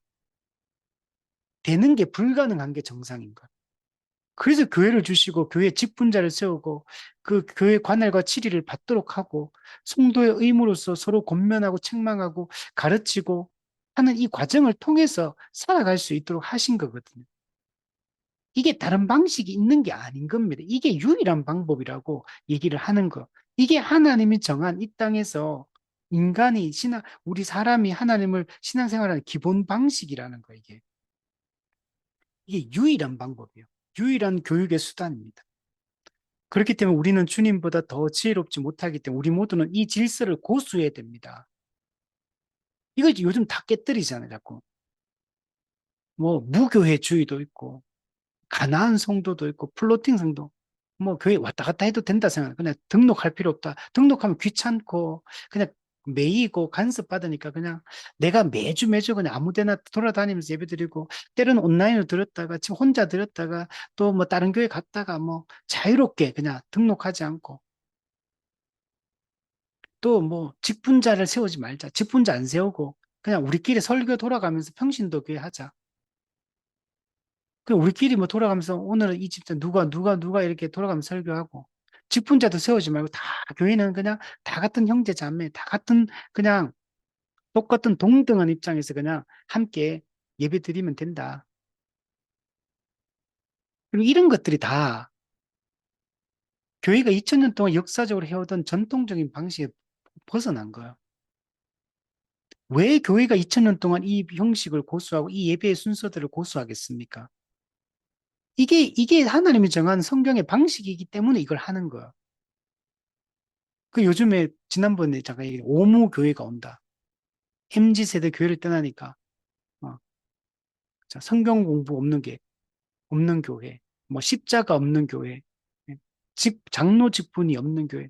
되는 게 불가능한 게 정상인가? 그래서 교회를 주시고 교회 직분자를 세우고 그 교회 관할과 치리를 받도록 하고 성도의 의무로서 서로 권면하고 책망하고 가르치고 하는 이 과정을 통해서 살아갈 수 있도록 하신 거거든요. 이게 다른 방식이 있는 게 아닌 겁니다. 이게 유일한 방법이라고 얘기를 하는 거. 이게 하나님이 정한 이 땅에서 우리 사람이 하나님을 신앙생활하는 기본 방식이라는 거, 이게. 이게 유일한 방법이에요. 유일한 교육의 수단입니다. 그렇기 때문에 우리는 주님보다 더 지혜롭지 못하기 때문에 우리 모두는 이 질서를 고수해야 됩니다. 이거 요즘 다 깨뜨리잖아요, 자꾸. 뭐, 무교회주의도 있고, 가나안 성도도 있고, 플로팅 성도. 뭐, 교회 왔다 갔다 해도 된다 생각. 그냥 등록할 필요 없다. 등록하면 귀찮고, 그냥 매이고 간섭 받으니까 그냥 내가 매주 그냥 아무 데나 돌아다니면서 예배 드리고, 때로는 온라인으로 들었다가, 지금 혼자 들었다가, 또 뭐 다른 교회 갔다가 뭐 자유롭게 그냥 등록하지 않고, 또 뭐 직분자를 세우지 말자. 직분자 안 세우고 그냥 우리끼리 설교 돌아가면서 평신도 교회 하자. 그냥 우리끼리 뭐 돌아가면서 오늘은 이 집단 누가 이렇게 돌아가면서 설교하고 직분자도 세우지 말고 다 교회는 그냥 다 같은 형제 자매, 다 같은 그냥 똑같은 동등한 입장에서 그냥 함께 예배 드리면 된다. 그리고 이런 것들이 다 교회가 2000년 동안 역사적으로 해오던 전통적인 방식에 벗어난 거예요. 왜 교회가 2000년 동안 이 형식을 고수하고 이 예배의 순서들을 고수하겠습니까? 이게 하나님이 정한 성경의 방식이기 때문에 이걸 하는 거야. 그 요즘에 지난번에 잠깐 얘기 오무 교회가 온다. MZ 세대 교회를 떠나니까 어, 자, 성경 공부 없는 교회, 뭐 십자가 없는 교회, 예, 장로 직분이 없는 교회.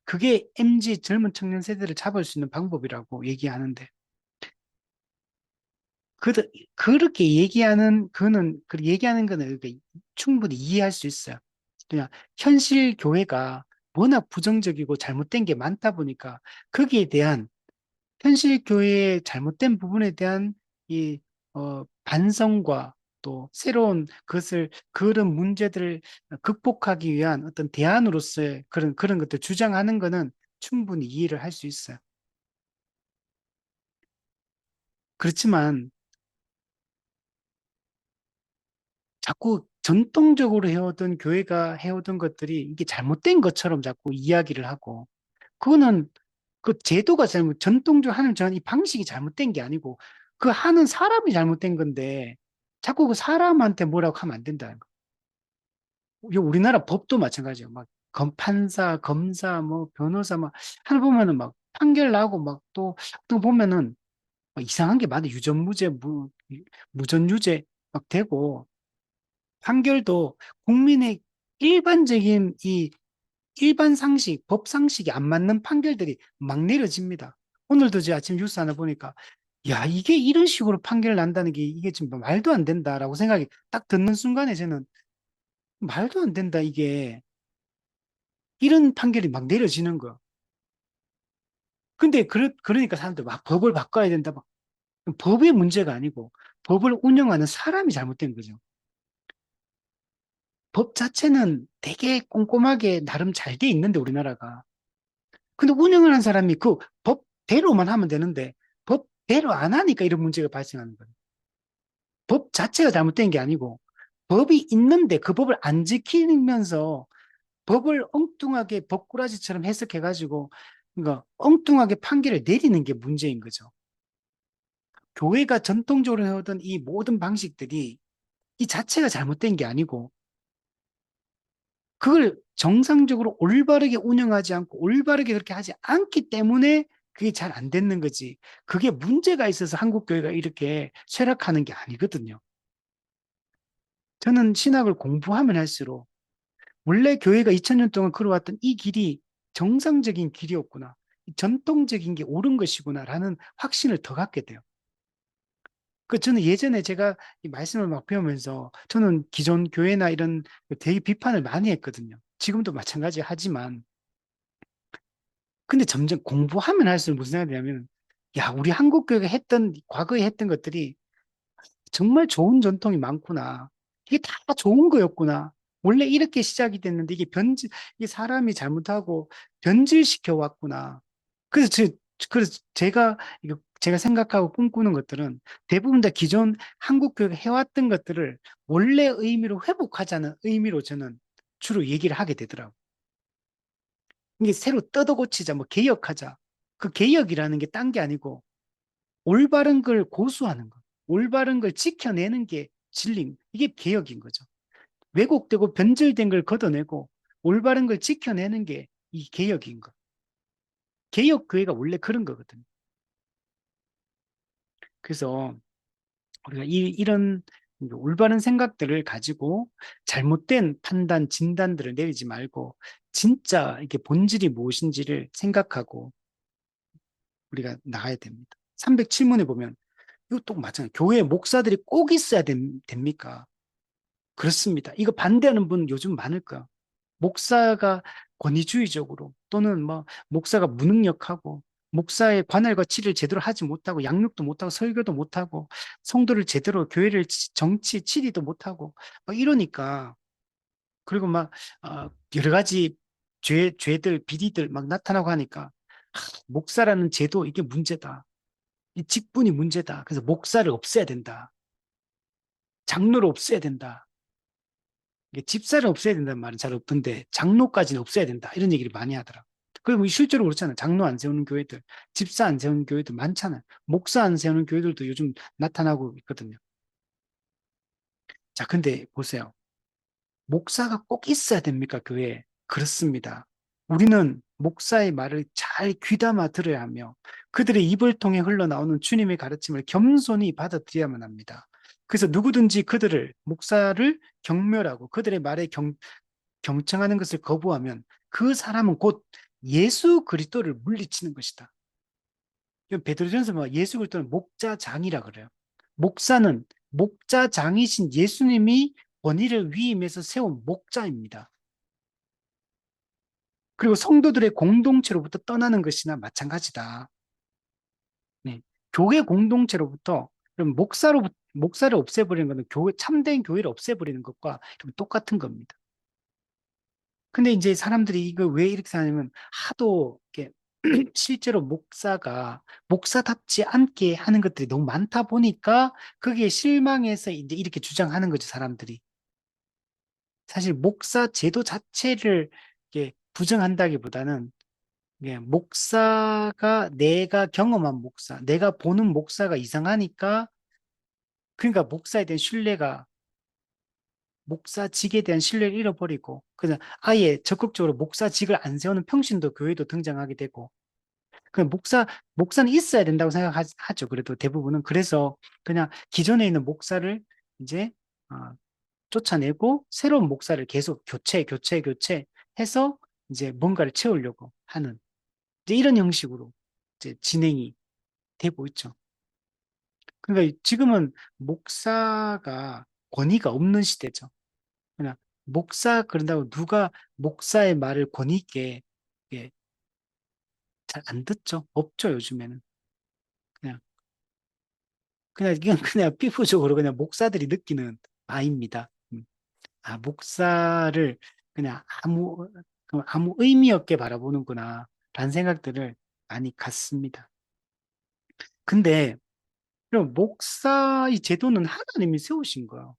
그게 MZ 젊은 청년 세대를 잡을 수 있는 방법이라고 얘기하는데 그 그렇게 얘기하는 그는 그 얘기하는 거는 그러니까 충분히 이해할 수 있어요. 그냥 현실 교회가 워낙 부정적이고 잘못된 게 많다 보니까 거기에 대한 현실 교회의 잘못된 부분에 대한 이 반성과 또 새로운 그런 문제들을 극복하기 위한 어떤 대안으로서의 그런 것들 주장하는 거는 충분히 이해를 할 수 있어요. 그렇지만 자꾸 전통적으로 해오던 교회가 해오던 것들이 이게 잘못된 것처럼 자꾸 이야기를 하고 그거는 그 제도가 전통적으로 하는 이 방식이 잘못된 게 아니고 그 하는 사람이 잘못된 건데 자꾸 그 사람한테 뭐라고 하면 안 된다는 거. 우리나라 법도 마찬가지예요. 막 판사, 검사, 뭐 변호사 막 하나 보면은 막 판결 나고 막 또 보면은 막 이상한 게 많아. 유전무죄, 무전유죄 막 되고 판결도 국민의 일반적인 이 일반 상식, 법 상식이 안 맞는 판결들이 막 내려집니다. 오늘도 제 아침 뉴스 하나 보니까, 야, 이게 이런 식으로 판결 난다는 게 이게 지금 말도 안 된다라고 생각이 딱 듣는 순간에 저는 말도 안 된다, 이게. 이런 판결이 막 내려지는 거. 근데 그러니까 사람들 막 법을 바꿔야 된다. 막. 법의 문제가 아니고 법을 운영하는 사람이 잘못된 거죠. 법 자체는 되게 꼼꼼하게 나름 잘 돼 있는데 우리나라가. 근데 운영을 한 사람이 그 법대로만 하면 되는데 법대로 안 하니까 이런 문제가 발생하는 거예요. 법 자체가 잘못된 게 아니고 법이 있는데 그 법을 안 지키면서 법을 엉뚱하게 법꾸라지처럼 해석해가지고 그러니까 엉뚱하게 판결을 내리는 게 문제인 거죠. 교회가 전통적으로 해오던 이 모든 방식들이 이 자체가 잘못된 게 아니고 그걸 정상적으로 올바르게 운영하지 않고 올바르게 그렇게 하지 않기 때문에 그게 잘 안 되는 거지. 그게 문제가 있어서 한국 교회가 이렇게 쇠락하는 게 아니거든요. 저는 신학을 공부하면 할수록 원래 교회가 2000년 동안 걸어왔던 이 길이 정상적인 길이었구나. 전통적인 게 옳은 것이구나라는 확신을 더 갖게 돼요. 그 저는 예전에 제가 이 말씀을 막 배우면서 저는 기존 교회나 이런 되게 비판을 많이 했거든요. 지금도 마찬가지 하지만 근데 점점 공부하면 할수록 무슨 생각이 드냐면, 야, 우리 한국 교회가 과거에 했던 것들이 정말 좋은 전통이 많구나. 이게 다 좋은 거였구나. 원래 이렇게 시작이 됐는데 이게 사람이 잘못하고 변질시켜 왔구나. 그래서, 그래서 제가 생각하고 꿈꾸는 것들은 대부분 다 기존 한국 교회가 해왔던 것들을 원래 의미로 회복하자는 의미로 저는 주로 얘기를 하게 되더라고요. 이게 새로 뜯어 고치자, 뭐 개혁하자. 그 개혁이라는 게 딴 게 아니고 올바른 걸 고수하는 거. 올바른 걸 지켜내는 게 진리. 이게 개혁인 거죠. 왜곡되고 변질된 걸 걷어내고 올바른 걸 지켜내는 게 이 개혁인 거. 개혁교회가 원래 그런 거거든요. 그래서 우리가 이런 올바른 생각들을 가지고 잘못된 판단, 진단들을 내리지 말고 진짜 이게 본질이 무엇인지를 생각하고 우리가 나가야 됩니다. 307문에 보면 이거 또 마찬가지. 교회 목사들이 꼭 있어야 됩니까? 그렇습니다. 이거 반대하는 분 요즘 많을 거야. 목사가 권위주의적으로 또는 뭐 목사가 무능력하고 목사의 관할과 치를 제대로 하지 못하고 양육도 못하고 설교도 못하고 성도를 제대로 교회를 정치 치리도 못하고 막 이러니까 그리고 막 여러 가지 죄들 비리들 막 나타나고 하니까 목사라는 제도 이게 문제다. 이 직분이 문제다. 그래서 목사를 없애야 된다. 장로를 없애야 된다. 이게 집사를 없애야 된다는 말은 잘 없던데 장로까지는 없애야 된다. 이런 얘기를 많이 하더라. 그리고 실제로 그렇잖아요. 장로 안 세우는 교회들, 집사 안 세우는 교회들 많잖아요. 목사 안 세우는 교회들도 요즘 나타나고 있거든요. 자, 근데 보세요. 목사가 꼭 있어야 됩니까, 교회에? 그렇습니다. 우리는 목사의 말을 잘 귀담아 들어야 하며 그들의 입을 통해 흘러나오는 주님의 가르침을 겸손히 받아들여야만 합니다. 그래서 누구든지 그들을, 목사를 경멸하고 그들의 말에 경청하는 것을 거부하면 그 사람은 곧 예수 그리스도를 물리치는 것이다. 베드로전서 뭐 예수 그리스도는 목자장이라 그래요. 목사는 목자장이신 예수님이 권위를 위임해서 세운 목자입니다. 그리고 성도들의 공동체로부터 떠나는 것이나 마찬가지다. 네. 교회 공동체로부터 그럼 목사를 없애버리는 것은 참된 교회를 없애버리는 것과 좀 똑같은 겁니다. 근데 이제 사람들이 이거 왜 이렇게 하냐면 하도 이렇게 실제로 목사가 목사답지 않게 하는 것들이 너무 많다 보니까 그게 실망해서 이제 이렇게 주장하는 거죠, 사람들이. 사실 목사 제도 자체를 이렇게 부정한다기보다는 목사가 내가 경험한 목사, 내가 보는 목사가 이상하니까 그러니까 목사에 대한 신뢰가 목사직에 대한 신뢰를 잃어버리고 그냥 아예 적극적으로 목사직을 안 세우는 평신도 교회도 등장하게 되고 그 목사는 있어야 된다고 생각하죠. 그래도 대부분은 그래서 그냥 기존에 있는 목사를 이제 어, 쫓아내고 새로운 목사를 계속 교체해서 이제 뭔가를 채우려고 하는 이제 이런 형식으로 이제 진행이 되고 있죠. 그러니까 지금은 목사가 권위가 없는 시대죠. 그냥 목사 그런다고 누가 목사의 말을 권위 있게 잘 안 듣죠. 없죠, 요즘에는. 그냥 이건 그냥 피부적으로 그냥 목사들이 느끼는 바입니다. 아, 목사를 그냥 아무 의미 없게 바라보는구나, 라는 생각들을 많이 갖습니다. 근데, 그럼 목사 이 제도는 하나님이 세우신 거예요.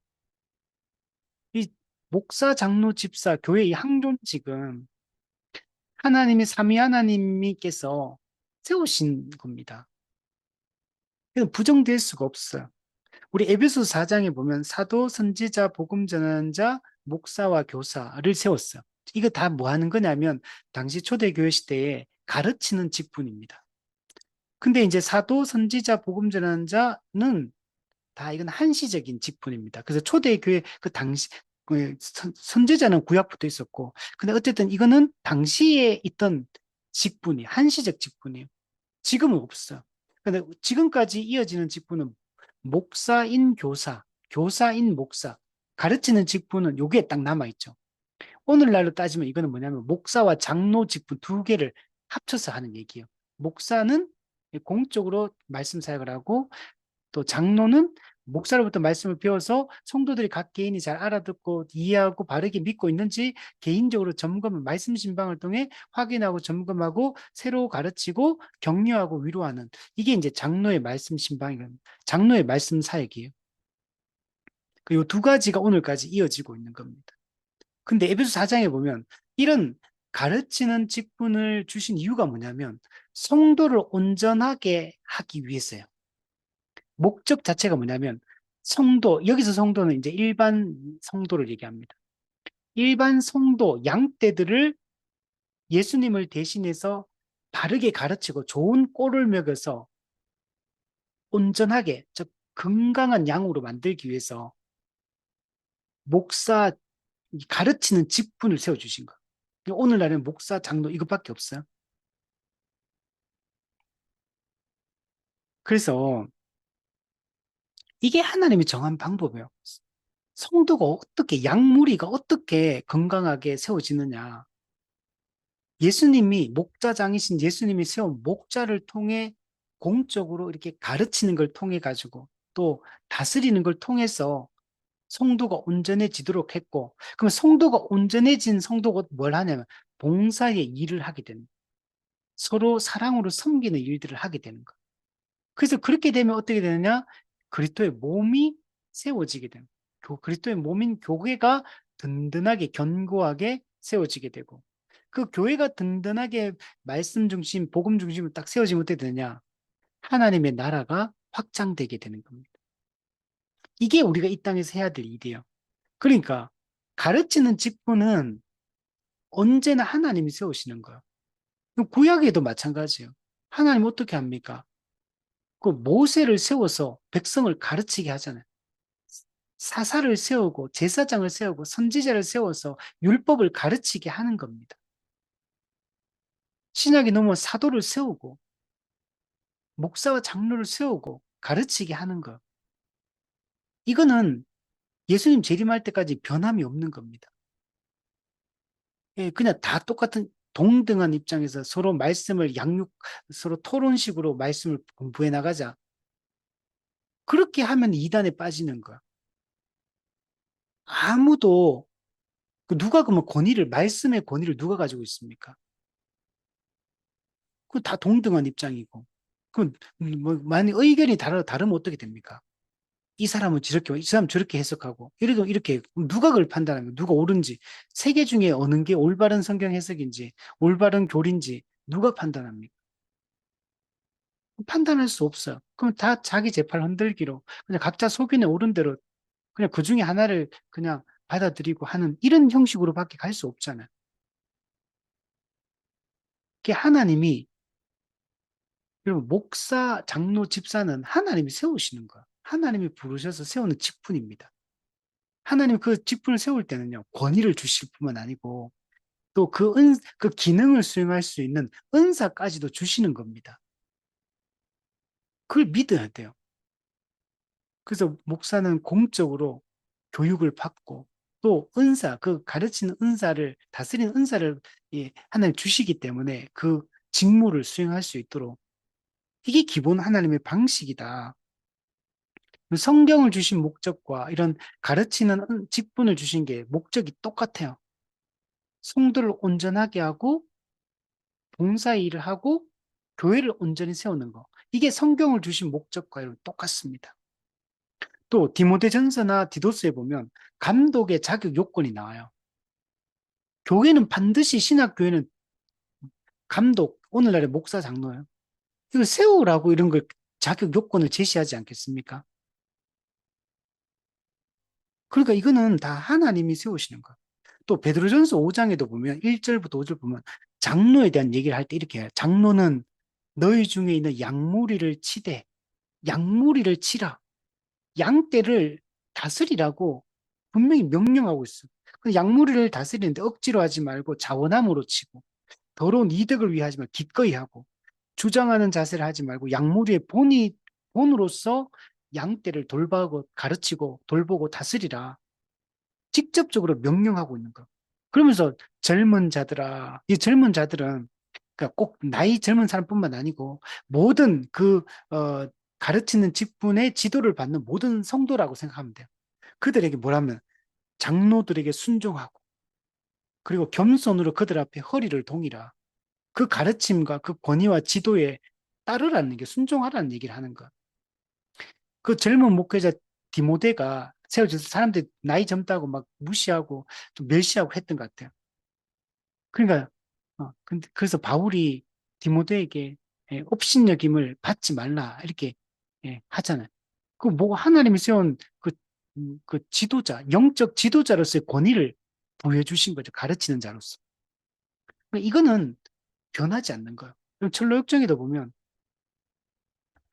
이 목사, 장로, 집사, 교회 이 항존직은 하나님이 삼위 하나님께서 세우신 겁니다. 그래서 부정될 수가 없어요. 우리 에베소 4장에 보면 사도, 선지자, 복음 전하자, 목사와 교사를 세웠어요. 이거 다 뭐 하는 거냐면 당시 초대교회 시대에 가르치는 직분입니다. 근데 이제 사도, 선지자, 복음 전하자는 다 이건 한시적인 직분입니다. 그래서 초대교회 그 당시 선지자는 구약부터 있었고, 근데 어쨌든 이거는 당시에 있던 직분이 한시적 직분이에요. 지금은 없어요. 근데 지금까지 이어지는 직분은 목사인 교사, 교사인 목사, 가르치는 직분은 요게 딱 남아있죠. 오늘날로 따지면 이거는 뭐냐면 목사와 장로 직분 두 개를 합쳐서 하는 얘기예요. 목사는 공적으로 말씀 사역을 하고 또 장로는 목사로부터 말씀을 배워서 성도들이 각 개인이 잘 알아듣고 이해하고 바르게 믿고 있는지 개인적으로 말씀 신방을 통해 확인하고 점검하고 새로 가르치고 격려하고 위로하는 이게 이제 장로의 말씀 신방이거든요. 장로의 말씀 사역이에요. 그리고 두 가지가 오늘까지 이어지고 있는 겁니다. 근데 에베소 4장에 보면 이런 가르치는 직분을 주신 이유가 뭐냐면 성도를 온전하게 하기 위해서요. 목적 자체가 뭐냐면 여기서 성도는 이제 일반 성도를 얘기합니다. 일반 성도, 양떼들을 예수님을 대신해서 바르게 가르치고 좋은 꼴을 먹여서 온전하게, 즉 건강한 양으로 만들기 위해서 목사 가르치는 직분을 세워주신 거예요. 오늘날은 목사, 장로 이것밖에 없어요. 그래서 이게 하나님이 정한 방법이에요. 성도가 어떻게, 양무리가 어떻게 건강하게 세워지느냐. 목자장이신 예수님이 세운 목자를 통해 공적으로 이렇게 가르치는 걸 통해 가지고 또 다스리는 걸 통해서 성도가 온전해지도록 했고, 그럼 성도가 온전해진 성도가 뭘 하냐면 봉사의 일을 하게 되는, 서로 사랑으로 섬기는 일들을 하게 되는 거. 그래서 그렇게 되면 어떻게 되느냐? 그리스도의 몸이 세워지게 되는, 그리스도의 몸인 교회가 든든하게 견고하게 세워지게 되고, 그 교회가 든든하게 말씀 중심, 복음 중심으로 딱 세워지면 어떻게 되느냐? 하나님의 나라가 확장되게 되는 겁니다. 이게 우리가 이 땅에서 해야 될 일이에요. 그러니까 가르치는 직분은 언제나 하나님이 세우시는 거예요. 구약에도 마찬가지예요. 하나님 어떻게 합니까? 그 모세를 세워서 백성을 가르치게 하잖아요. 사사를 세우고 제사장을 세우고 선지자를 세워서 율법을 가르치게 하는 겁니다. 신약이 넘어 사도를 세우고 목사와 장로를 세우고 가르치게 하는 것. 이거는 예수님 재림할 때까지 변함이 없는 겁니다. 예, 그냥 다 똑같은 동등한 입장에서 서로 말씀을 서로 토론식으로 말씀을 공부해 나가자. 그렇게 하면 이단에 빠지는 거야. 아무도, 누가 그러면 말씀의 권위를 누가 가지고 있습니까? 그 다 동등한 입장이고. 그, 만약 의견이 다르면 어떻게 됩니까? 이 사람은 저렇게, 이 사람 저렇게 해석하고, 이렇게, 누가 그걸 판단합니까? 누가 옳은지, 세계 중에 어느 게 올바른 성경 해석인지, 올바른 교리인지, 누가 판단합니까? 판단할 수 없어요. 그럼 다 자기 재판 흔들기로, 그냥 각자 속인에 옳은 대로, 그냥 그 중에 하나를 그냥 받아들이고 하는 이런 형식으로밖에 갈 수 없잖아요. 그게 하나님이, 그리고 목사, 장로, 집사는 하나님이 세우시는 거야. 하나님이 부르셔서 세우는 직분입니다. 하나님 그 직분을 세울 때는요, 권위를 주실 뿐만 아니고, 또 그 기능을 수행할 수 있는 은사까지도 주시는 겁니다. 그걸 믿어야 돼요. 그래서 목사는 공적으로 교육을 받고, 또 그 가르치는 은사를, 다스리는 은사를 하나님 주시기 때문에 그 직무를 수행할 수 있도록, 이게 기본 하나님의 방식이다. 성경을 주신 목적과 이런 가르치는 직분을 주신 게 목적이 똑같아요. 성도를 온전하게 하고 봉사 일을 하고 교회를 온전히 세우는 거. 이게 성경을 주신 목적과 똑같습니다. 또 디모데전서나 디도스에 보면 감독의 자격 요건이 나와요. 교회는 반드시 신학교회는 감독, 오늘날의 목사 장로예요. 이걸 세우라고 이런 걸 자격 요건을 제시하지 않겠습니까? 그러니까 이거는 다 하나님이 세우시는 거예요. 또 베드로전서 5장에도 보면 1절부터 5절 보면 장로에 대한 얘기를 할 때 이렇게 해요. 장로는 너희 중에 있는 양무리를 치되 양무리를 치라. 양떼를 다스리라고 분명히 명령하고 있어. 근데 양무리를 다스리는데 억지로 하지 말고 자원함으로 치고 더러운 이득을 위해 하지 말고 기꺼이 하고 주장하는 자세를 하지 말고 양무리의 본으로서 양떼를 돌보고 가르치고 돌보고 다스리라. 직접적으로 명령하고 있는 거. 그러면서 젊은 자들아, 이 젊은 자들은 그러니까 꼭 나이 젊은 사람뿐만 아니고 모든 가르치는 직분의 지도를 받는 모든 성도라고 생각하면 돼요. 그들에게 뭐라면 장로들에게 순종하고 그리고 겸손으로 그들 앞에 허리를 동이라. 그 가르침과 그 권위와 지도에 따르라는 게 순종하라는 얘기를 하는 거. 그 젊은 목회자 디모데가 세워져서 사람들이 나이 젊다고 막 무시하고 좀 멸시하고 했던 것 같아요. 그러니까 그래서 바울이 디모데에게 업신여김을 받지 말라 이렇게 하잖아요. 그 뭐 하나님이 세운 그 지도자, 영적 지도자로서의 권위를 부여해 주신 거죠. 가르치는 자로서. 그러니까 이거는 변하지 않는 거예요. 철로역정에도 보면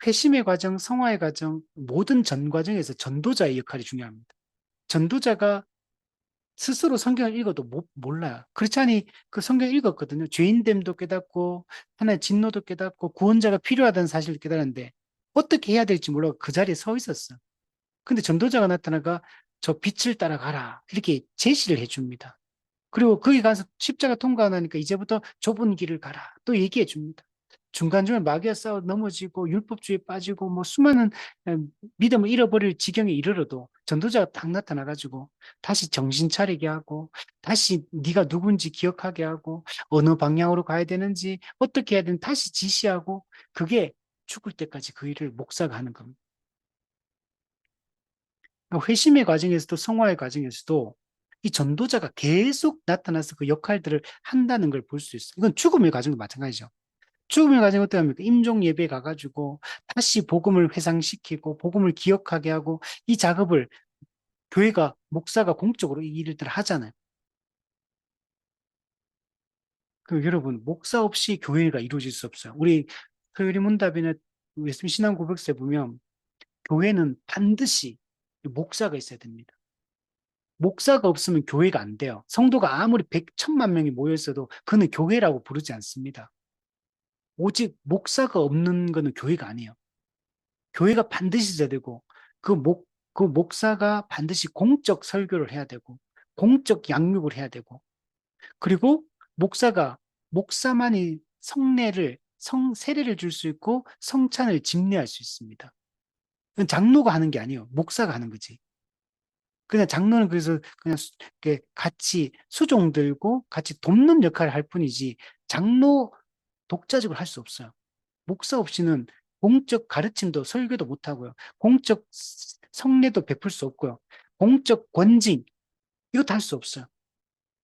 회심의 과정, 성화의 과정, 모든 전 과정에서 전도자의 역할이 중요합니다. 전도자가 스스로 성경을 읽어도 몰라요. 그렇지 않니 그 성경을 읽었거든요. 죄인됨도 깨닫고 하나의 진노도 깨닫고 구원자가 필요하다는 사실을 깨달았는데 어떻게 해야 될지 몰라고 그 자리에 서 있었어. 근데 전도자가 나타나가 저 빛을 따라가라 이렇게 제시를 해줍니다. 그리고 거기 가서 십자가 통과하니까 이제부터 좁은 길을 가라 또 얘기해 줍니다. 중간중간 마귀와 싸워 넘어지고 율법주의에 빠지고 뭐 수많은 믿음을 잃어버릴 지경에 이르러도 전도자가 딱 나타나가지고 다시 정신 차리게 하고 다시 네가 누군지 기억하게 하고 어느 방향으로 가야 되는지 어떻게 해야 되는지 다시 지시하고 그게 죽을 때까지 그 일을 목사가 하는 겁니다. 회심의 과정에서도 성화의 과정에서도 이 전도자가 계속 나타나서 그 역할들을 한다는 걸 볼 수 있어요. 이건 죽음의 과정도 마찬가지죠. 죽음의 과정은 어떻게 합니까? 임종 예배 가가지고 다시 복음을 회상시키고 복음을 기억하게 하고 이 작업을 교회가 목사가 공적으로 이 일들을 하잖아요. 그 여러분 목사 없이 교회가 이루어질 수 없어요. 우리 토요일 문답이나 예수님 신앙 고백서에 보면 교회는 반드시 목사가 있어야 됩니다. 목사가 없으면 교회가 안 돼요. 성도가 아무리 100, 1000만 명이 모여 있어도 그는 교회라고 부르지 않습니다. 오직 목사가 없는 거는 교회가 아니에요. 교회가 반드시 있어야 되고 그 목사가 반드시 공적 설교를 해야 되고 공적 양육을 해야 되고 그리고 목사가 목사만이 세례를 줄 수 있고 성찬을 집례할 수 있습니다. 그건 장로가 하는 게 아니에요. 목사가 하는 거지. 그냥 장로는 그래서 그냥 이렇게 같이 수종 들고 같이 돕는 역할을 할 뿐이지 장로 독자적으로 할 수 없어요. 목사 없이는 공적 가르침도 설교도 못 하고요. 공적 성례도 베풀 수 없고요. 공적 권징 이것도 할 수 없어요.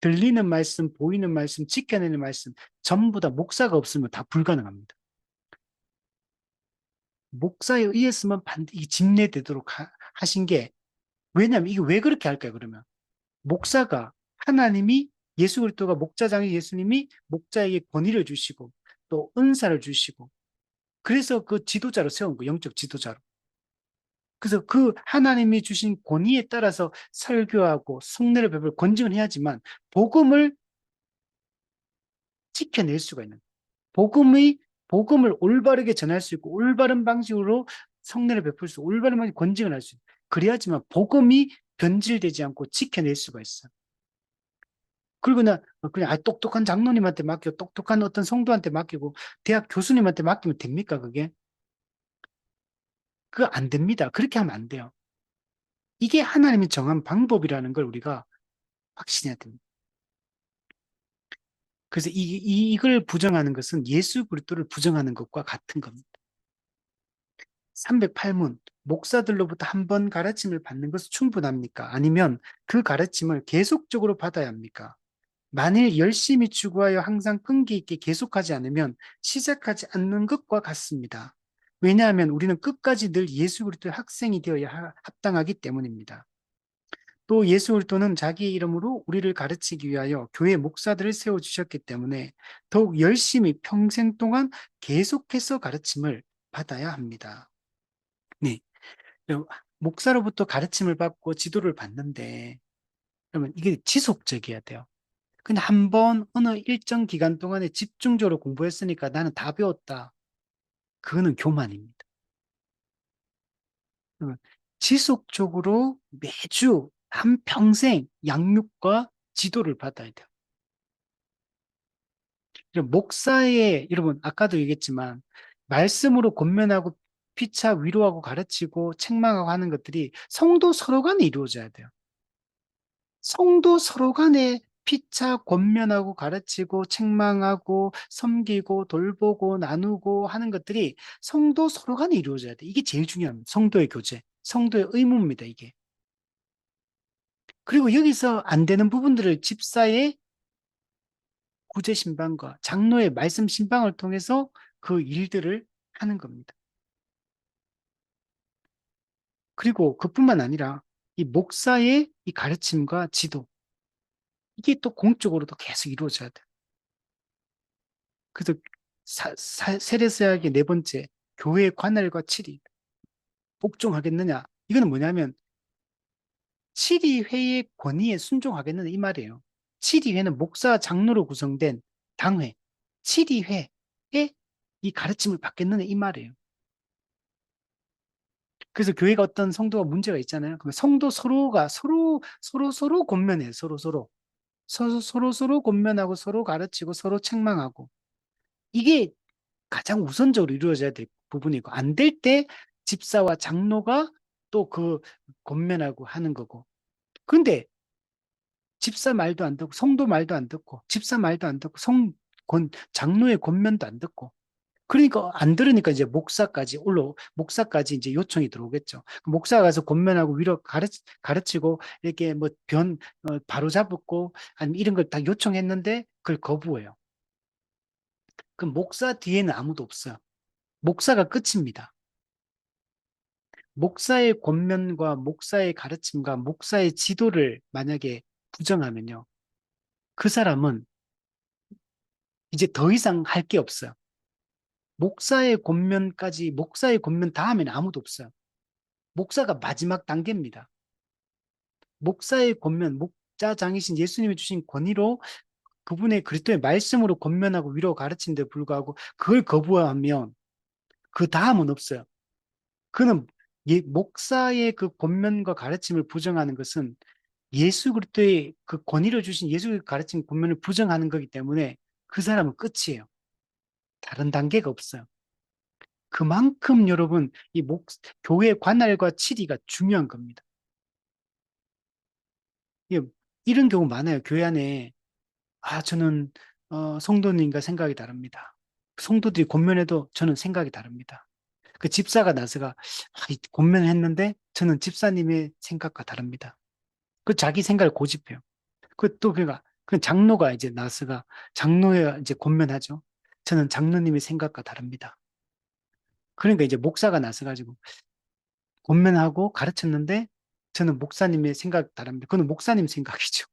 들리는 말씀, 보이는 말씀, 지켜내는 말씀 전부 다 목사가 없으면 다 불가능합니다. 목사에 의했으면 반드시 집례되도록 하신 게 왜냐하면 이게 왜 그렇게 할까요? 그러면 목사가 하나님이 예수 그리스도가 목자장이 예수님이 목자에게 권위를 주시고 또 은사를 주시고 그래서 그 지도자로 세운 거 영적 지도자로. 그래서 그 하나님이 주신 권위에 따라서 설교하고 성례를 베풀 권징을 해야지만 복음을 지켜낼 수가 있는 복음을 올바르게 전할 수 있고 올바른 방식으로 성례를 베풀 수 있고 올바른 방식으로 권징을 할 수 있고 그래야지만 복음이 변질되지 않고 지켜낼 수가 있어. 그리고 그냥 똑똑한 장로님한테 맡기고 똑똑한 어떤 성도한테 맡기고 대학 교수님한테 맡기면 됩니까 그게? 그거 안 됩니다. 그렇게 하면 안 돼요. 이게 하나님이 정한 방법이라는 걸 우리가 확신해야 됩니다. 그래서 이걸 부정하는 것은 예수 그리스도를 부정하는 것과 같은 겁니다. 308문 목사들로부터 한 번 가르침을 받는 것은 충분합니까? 아니면 그 가르침을 계속적으로 받아야 합니까? 만일 열심히 추구하여 항상 끈기 있게 계속하지 않으면 시작하지 않는 것과 같습니다. 왜냐하면 우리는 끝까지 늘 예수 그리스도의 학생이 되어야 합당하기 때문입니다. 또 예수 그리스도는 자기 이름으로 우리를 가르치기 위하여 교회 목사들을 세워주셨기 때문에 더욱 열심히 평생 동안 계속해서 가르침을 받아야 합니다. 네. 목사로부터 가르침을 받고 지도를 받는데 그러면 이게 지속적이어야 돼요. 근데 한 번 어느 일정 기간 동안에 집중적으로 공부했으니까 나는 다 배웠다. 그거는 교만입니다. 지속적으로 매주 한평생 양육과 지도를 받아야 돼요. 여러분, 아까도 얘기했지만, 말씀으로 권면하고 피차 위로하고 가르치고 책망하고 하는 것들이 성도 서로 간에 이루어져야 돼요. 성도 서로 간에 피차 권면하고 가르치고 책망하고 섬기고 돌보고 나누고 하는 것들이 성도 서로 간에 이루어져야 돼. 이게 제일 중요합니다. 성도의 교제, 성도의 의무입니다, 이게. 그리고 여기서 안 되는 부분들을 집사의 구제 신방과 장로의 말씀 신방을 통해서 그 일들을 하는 겁니다. 그리고 그뿐만 아니라 이 목사의 이 가르침과 지도 이게 또 공적으로도 계속 이루어져야 돼요. 그래서 세례사역의 네 번째 교회의 관할과 칠이 복종하겠느냐? 이거는 뭐냐면 칠의회의 권위에 순종하겠느냐 이 말이에요. 칠의회는 목사 장로로 구성된 당회, 칠의회의 이 가르침을 받겠느냐 이 말이에요. 그래서 교회가 어떤 성도가 문제가 있잖아요. 그럼 성도 서로가 서로 권면해요. 서로 권면하고 서로 가르치고 서로 책망하고 이게 가장 우선적으로 이루어져야 될 부분이고 안 될 때 집사와 장로가 또 그 권면하고 하는 거고. 근데 집사 말도 안 듣고 성도 말도 안 듣고 집사 말도 안 듣고 장로의 권면도 안 듣고 그러니까 안 들으니까 이제 목사까지 이제 요청이 들어오겠죠. 목사가 가서 권면하고 위로 가르치고 이렇게 뭐 바로 잡고 아니면 이런 걸 다 요청했는데 그걸 거부해요. 그럼 목사 뒤에는 아무도 없어요. 목사가 끝입니다. 목사의 권면과 목사의 가르침과 목사의 지도를 만약에 부정하면요. 그 사람은 이제 더 이상 할 게 없어요. 목사의 권면 다음에는 아무도 없어요. 목사가 마지막 단계입니다. 목사의 권면, 목자장이신 예수님이 주신 권위로 그분의 그리스도의 말씀으로 권면하고 위로 가르치는데 불구하고 그걸 거부하면 그 다음은 없어요. 그는 목사의 그 권면과 가르침을 부정하는 것은 예수 그리스도의 그 권위로 주신 예수의 가르침 권면을 부정하는 거기 때문에 그 사람은 끝이에요. 다른 단계가 없어요. 그만큼 여러분 교회 관할과 치리가 중요한 겁니다. 예, 이런 경우 많아요. 교회 안에 저는 성도님과 생각이 다릅니다. 성도들이 권면해도 저는 생각이 다릅니다. 그 집사가 나서가 권면을 했는데 저는 집사님의 생각과 다릅니다. 그 자기 생각을 고집해요. 그 장로가 이제 나서가 장로에 이제 권면하죠. 저는 장로님의 생각과 다릅니다. 그러니까 이제 목사가 나서가지고 권면하고 가르쳤는데 저는 목사님의 생각 다릅니다. 그건 목사님 생각이죠.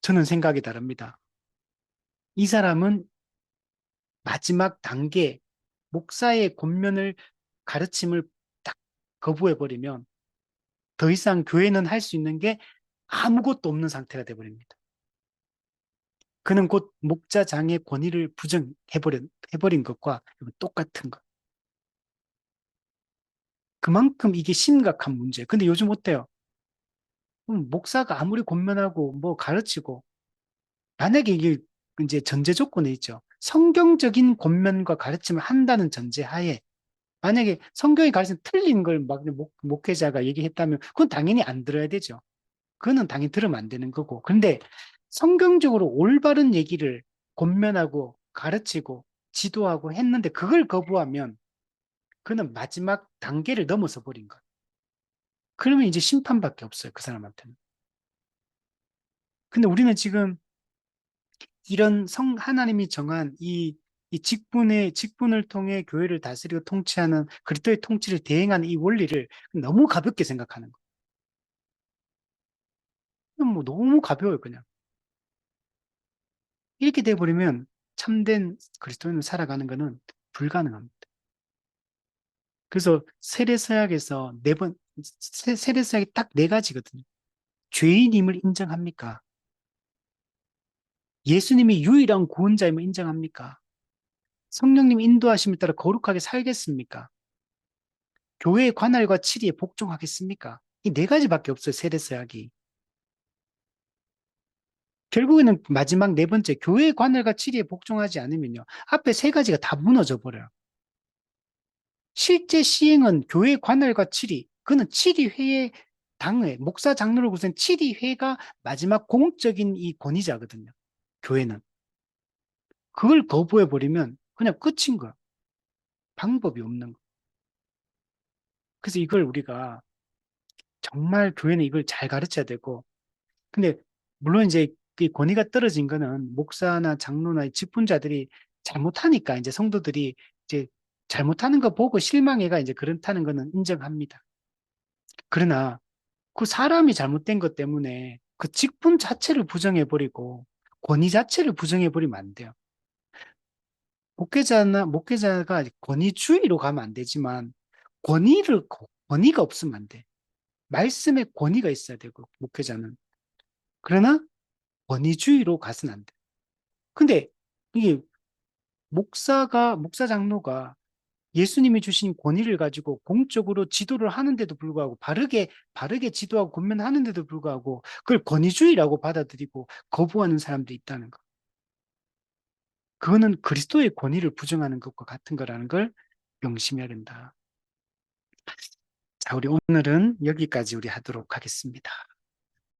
저는 생각이 다릅니다. 이 사람은 마지막 단계 목사의 권면을 가르침을 딱 거부해버리면 더 이상 교회는 할 수 있는 게 아무것도 없는 상태가 돼버립니다. 그는 곧 목자장의 권위를 해버린 것과 똑같은 것. 그만큼 이게 심각한 문제예요. 근데 요즘 어때요? 목사가 아무리 권면하고 뭐 가르치고 만약에 이게 이제 전제 조건에 있죠. 성경적인 권면과 가르침을 한다는 전제하에 만약에 성경이 가르치는 틀린 걸 막 목회자가 얘기했다면 그건 당연히 안 들어야 되죠. 그거는 당연히 들으면 안 되는 거고. 그런데 성경적으로 올바른 얘기를 권면하고 가르치고 지도하고 했는데 그걸 거부하면 그는 마지막 단계를 넘어서 버린 것. 그러면 이제 심판밖에 없어요. 그 사람한테는. 근데 우리는 지금 이런 하나님이 정한 이 직분을 통해 교회를 다스리고 통치하는 그리스도의 통치를 대행하는 이 원리를 너무 가볍게 생각하는 거예요. 뭐 너무 가벼워요, 그냥. 이렇게 돼버리면 참된 그리스도인을 살아가는 것은 불가능합니다. 그래서 세례서약에서 세례서약이 딱 네 가지거든요. 죄인임을 인정합니까? 예수님이 유일한 구원자임을 인정합니까? 성령님 인도하심에 따라 거룩하게 살겠습니까? 교회의 관할과 치리에 복종하겠습니까? 이 네 가지밖에 없어요, 세례서약이. 결국에는 마지막 네 번째, 교회의 관할과 치리에 복종하지 않으면요. 앞에 세 가지가 다 무너져 버려요. 실제 시행은 교회 관할과 치리, 그는 치리회의 당회, 목사 장로를 구성한 치리회가 마지막 공적인 이 권위자거든요. 교회는. 그걸 거부해버리면 그냥 끝인 거야. 방법이 없는 거. 그래서 이걸 우리가 정말 교회는 이걸 잘 가르쳐야 되고, 근데 물론 이제 그 권위가 떨어진 거는 목사나 장로나 직분자들이 잘못하니까 이제 성도들이 이제 잘못하는 거 보고 실망해가 이제 그렇다는 거는 인정합니다. 그러나 그 사람이 잘못된 것 때문에 그 직분 자체를 부정해버리고 권위 자체를 부정해버리면 안 돼요. 목회자가 권위주의로 가면 안 되지만 권위가 없으면 안 돼. 말씀에 권위가 있어야 되고, 목회자는. 그러나 권위주의로 가서는 안 돼. 근데 이게 목사 장로가 예수님이 주신 권위를 가지고 공적으로 지도를 하는데도 불구하고 바르게 지도하고 권면하는데도 불구하고 그걸 권위주의라고 받아들이고 거부하는 사람들이 있다는 거. 그거는 그리스도의 권위를 부정하는 것과 같은 거라는 걸 명심해야 된다. 자, 우리 오늘은 여기까지 우리 하도록 하겠습니다.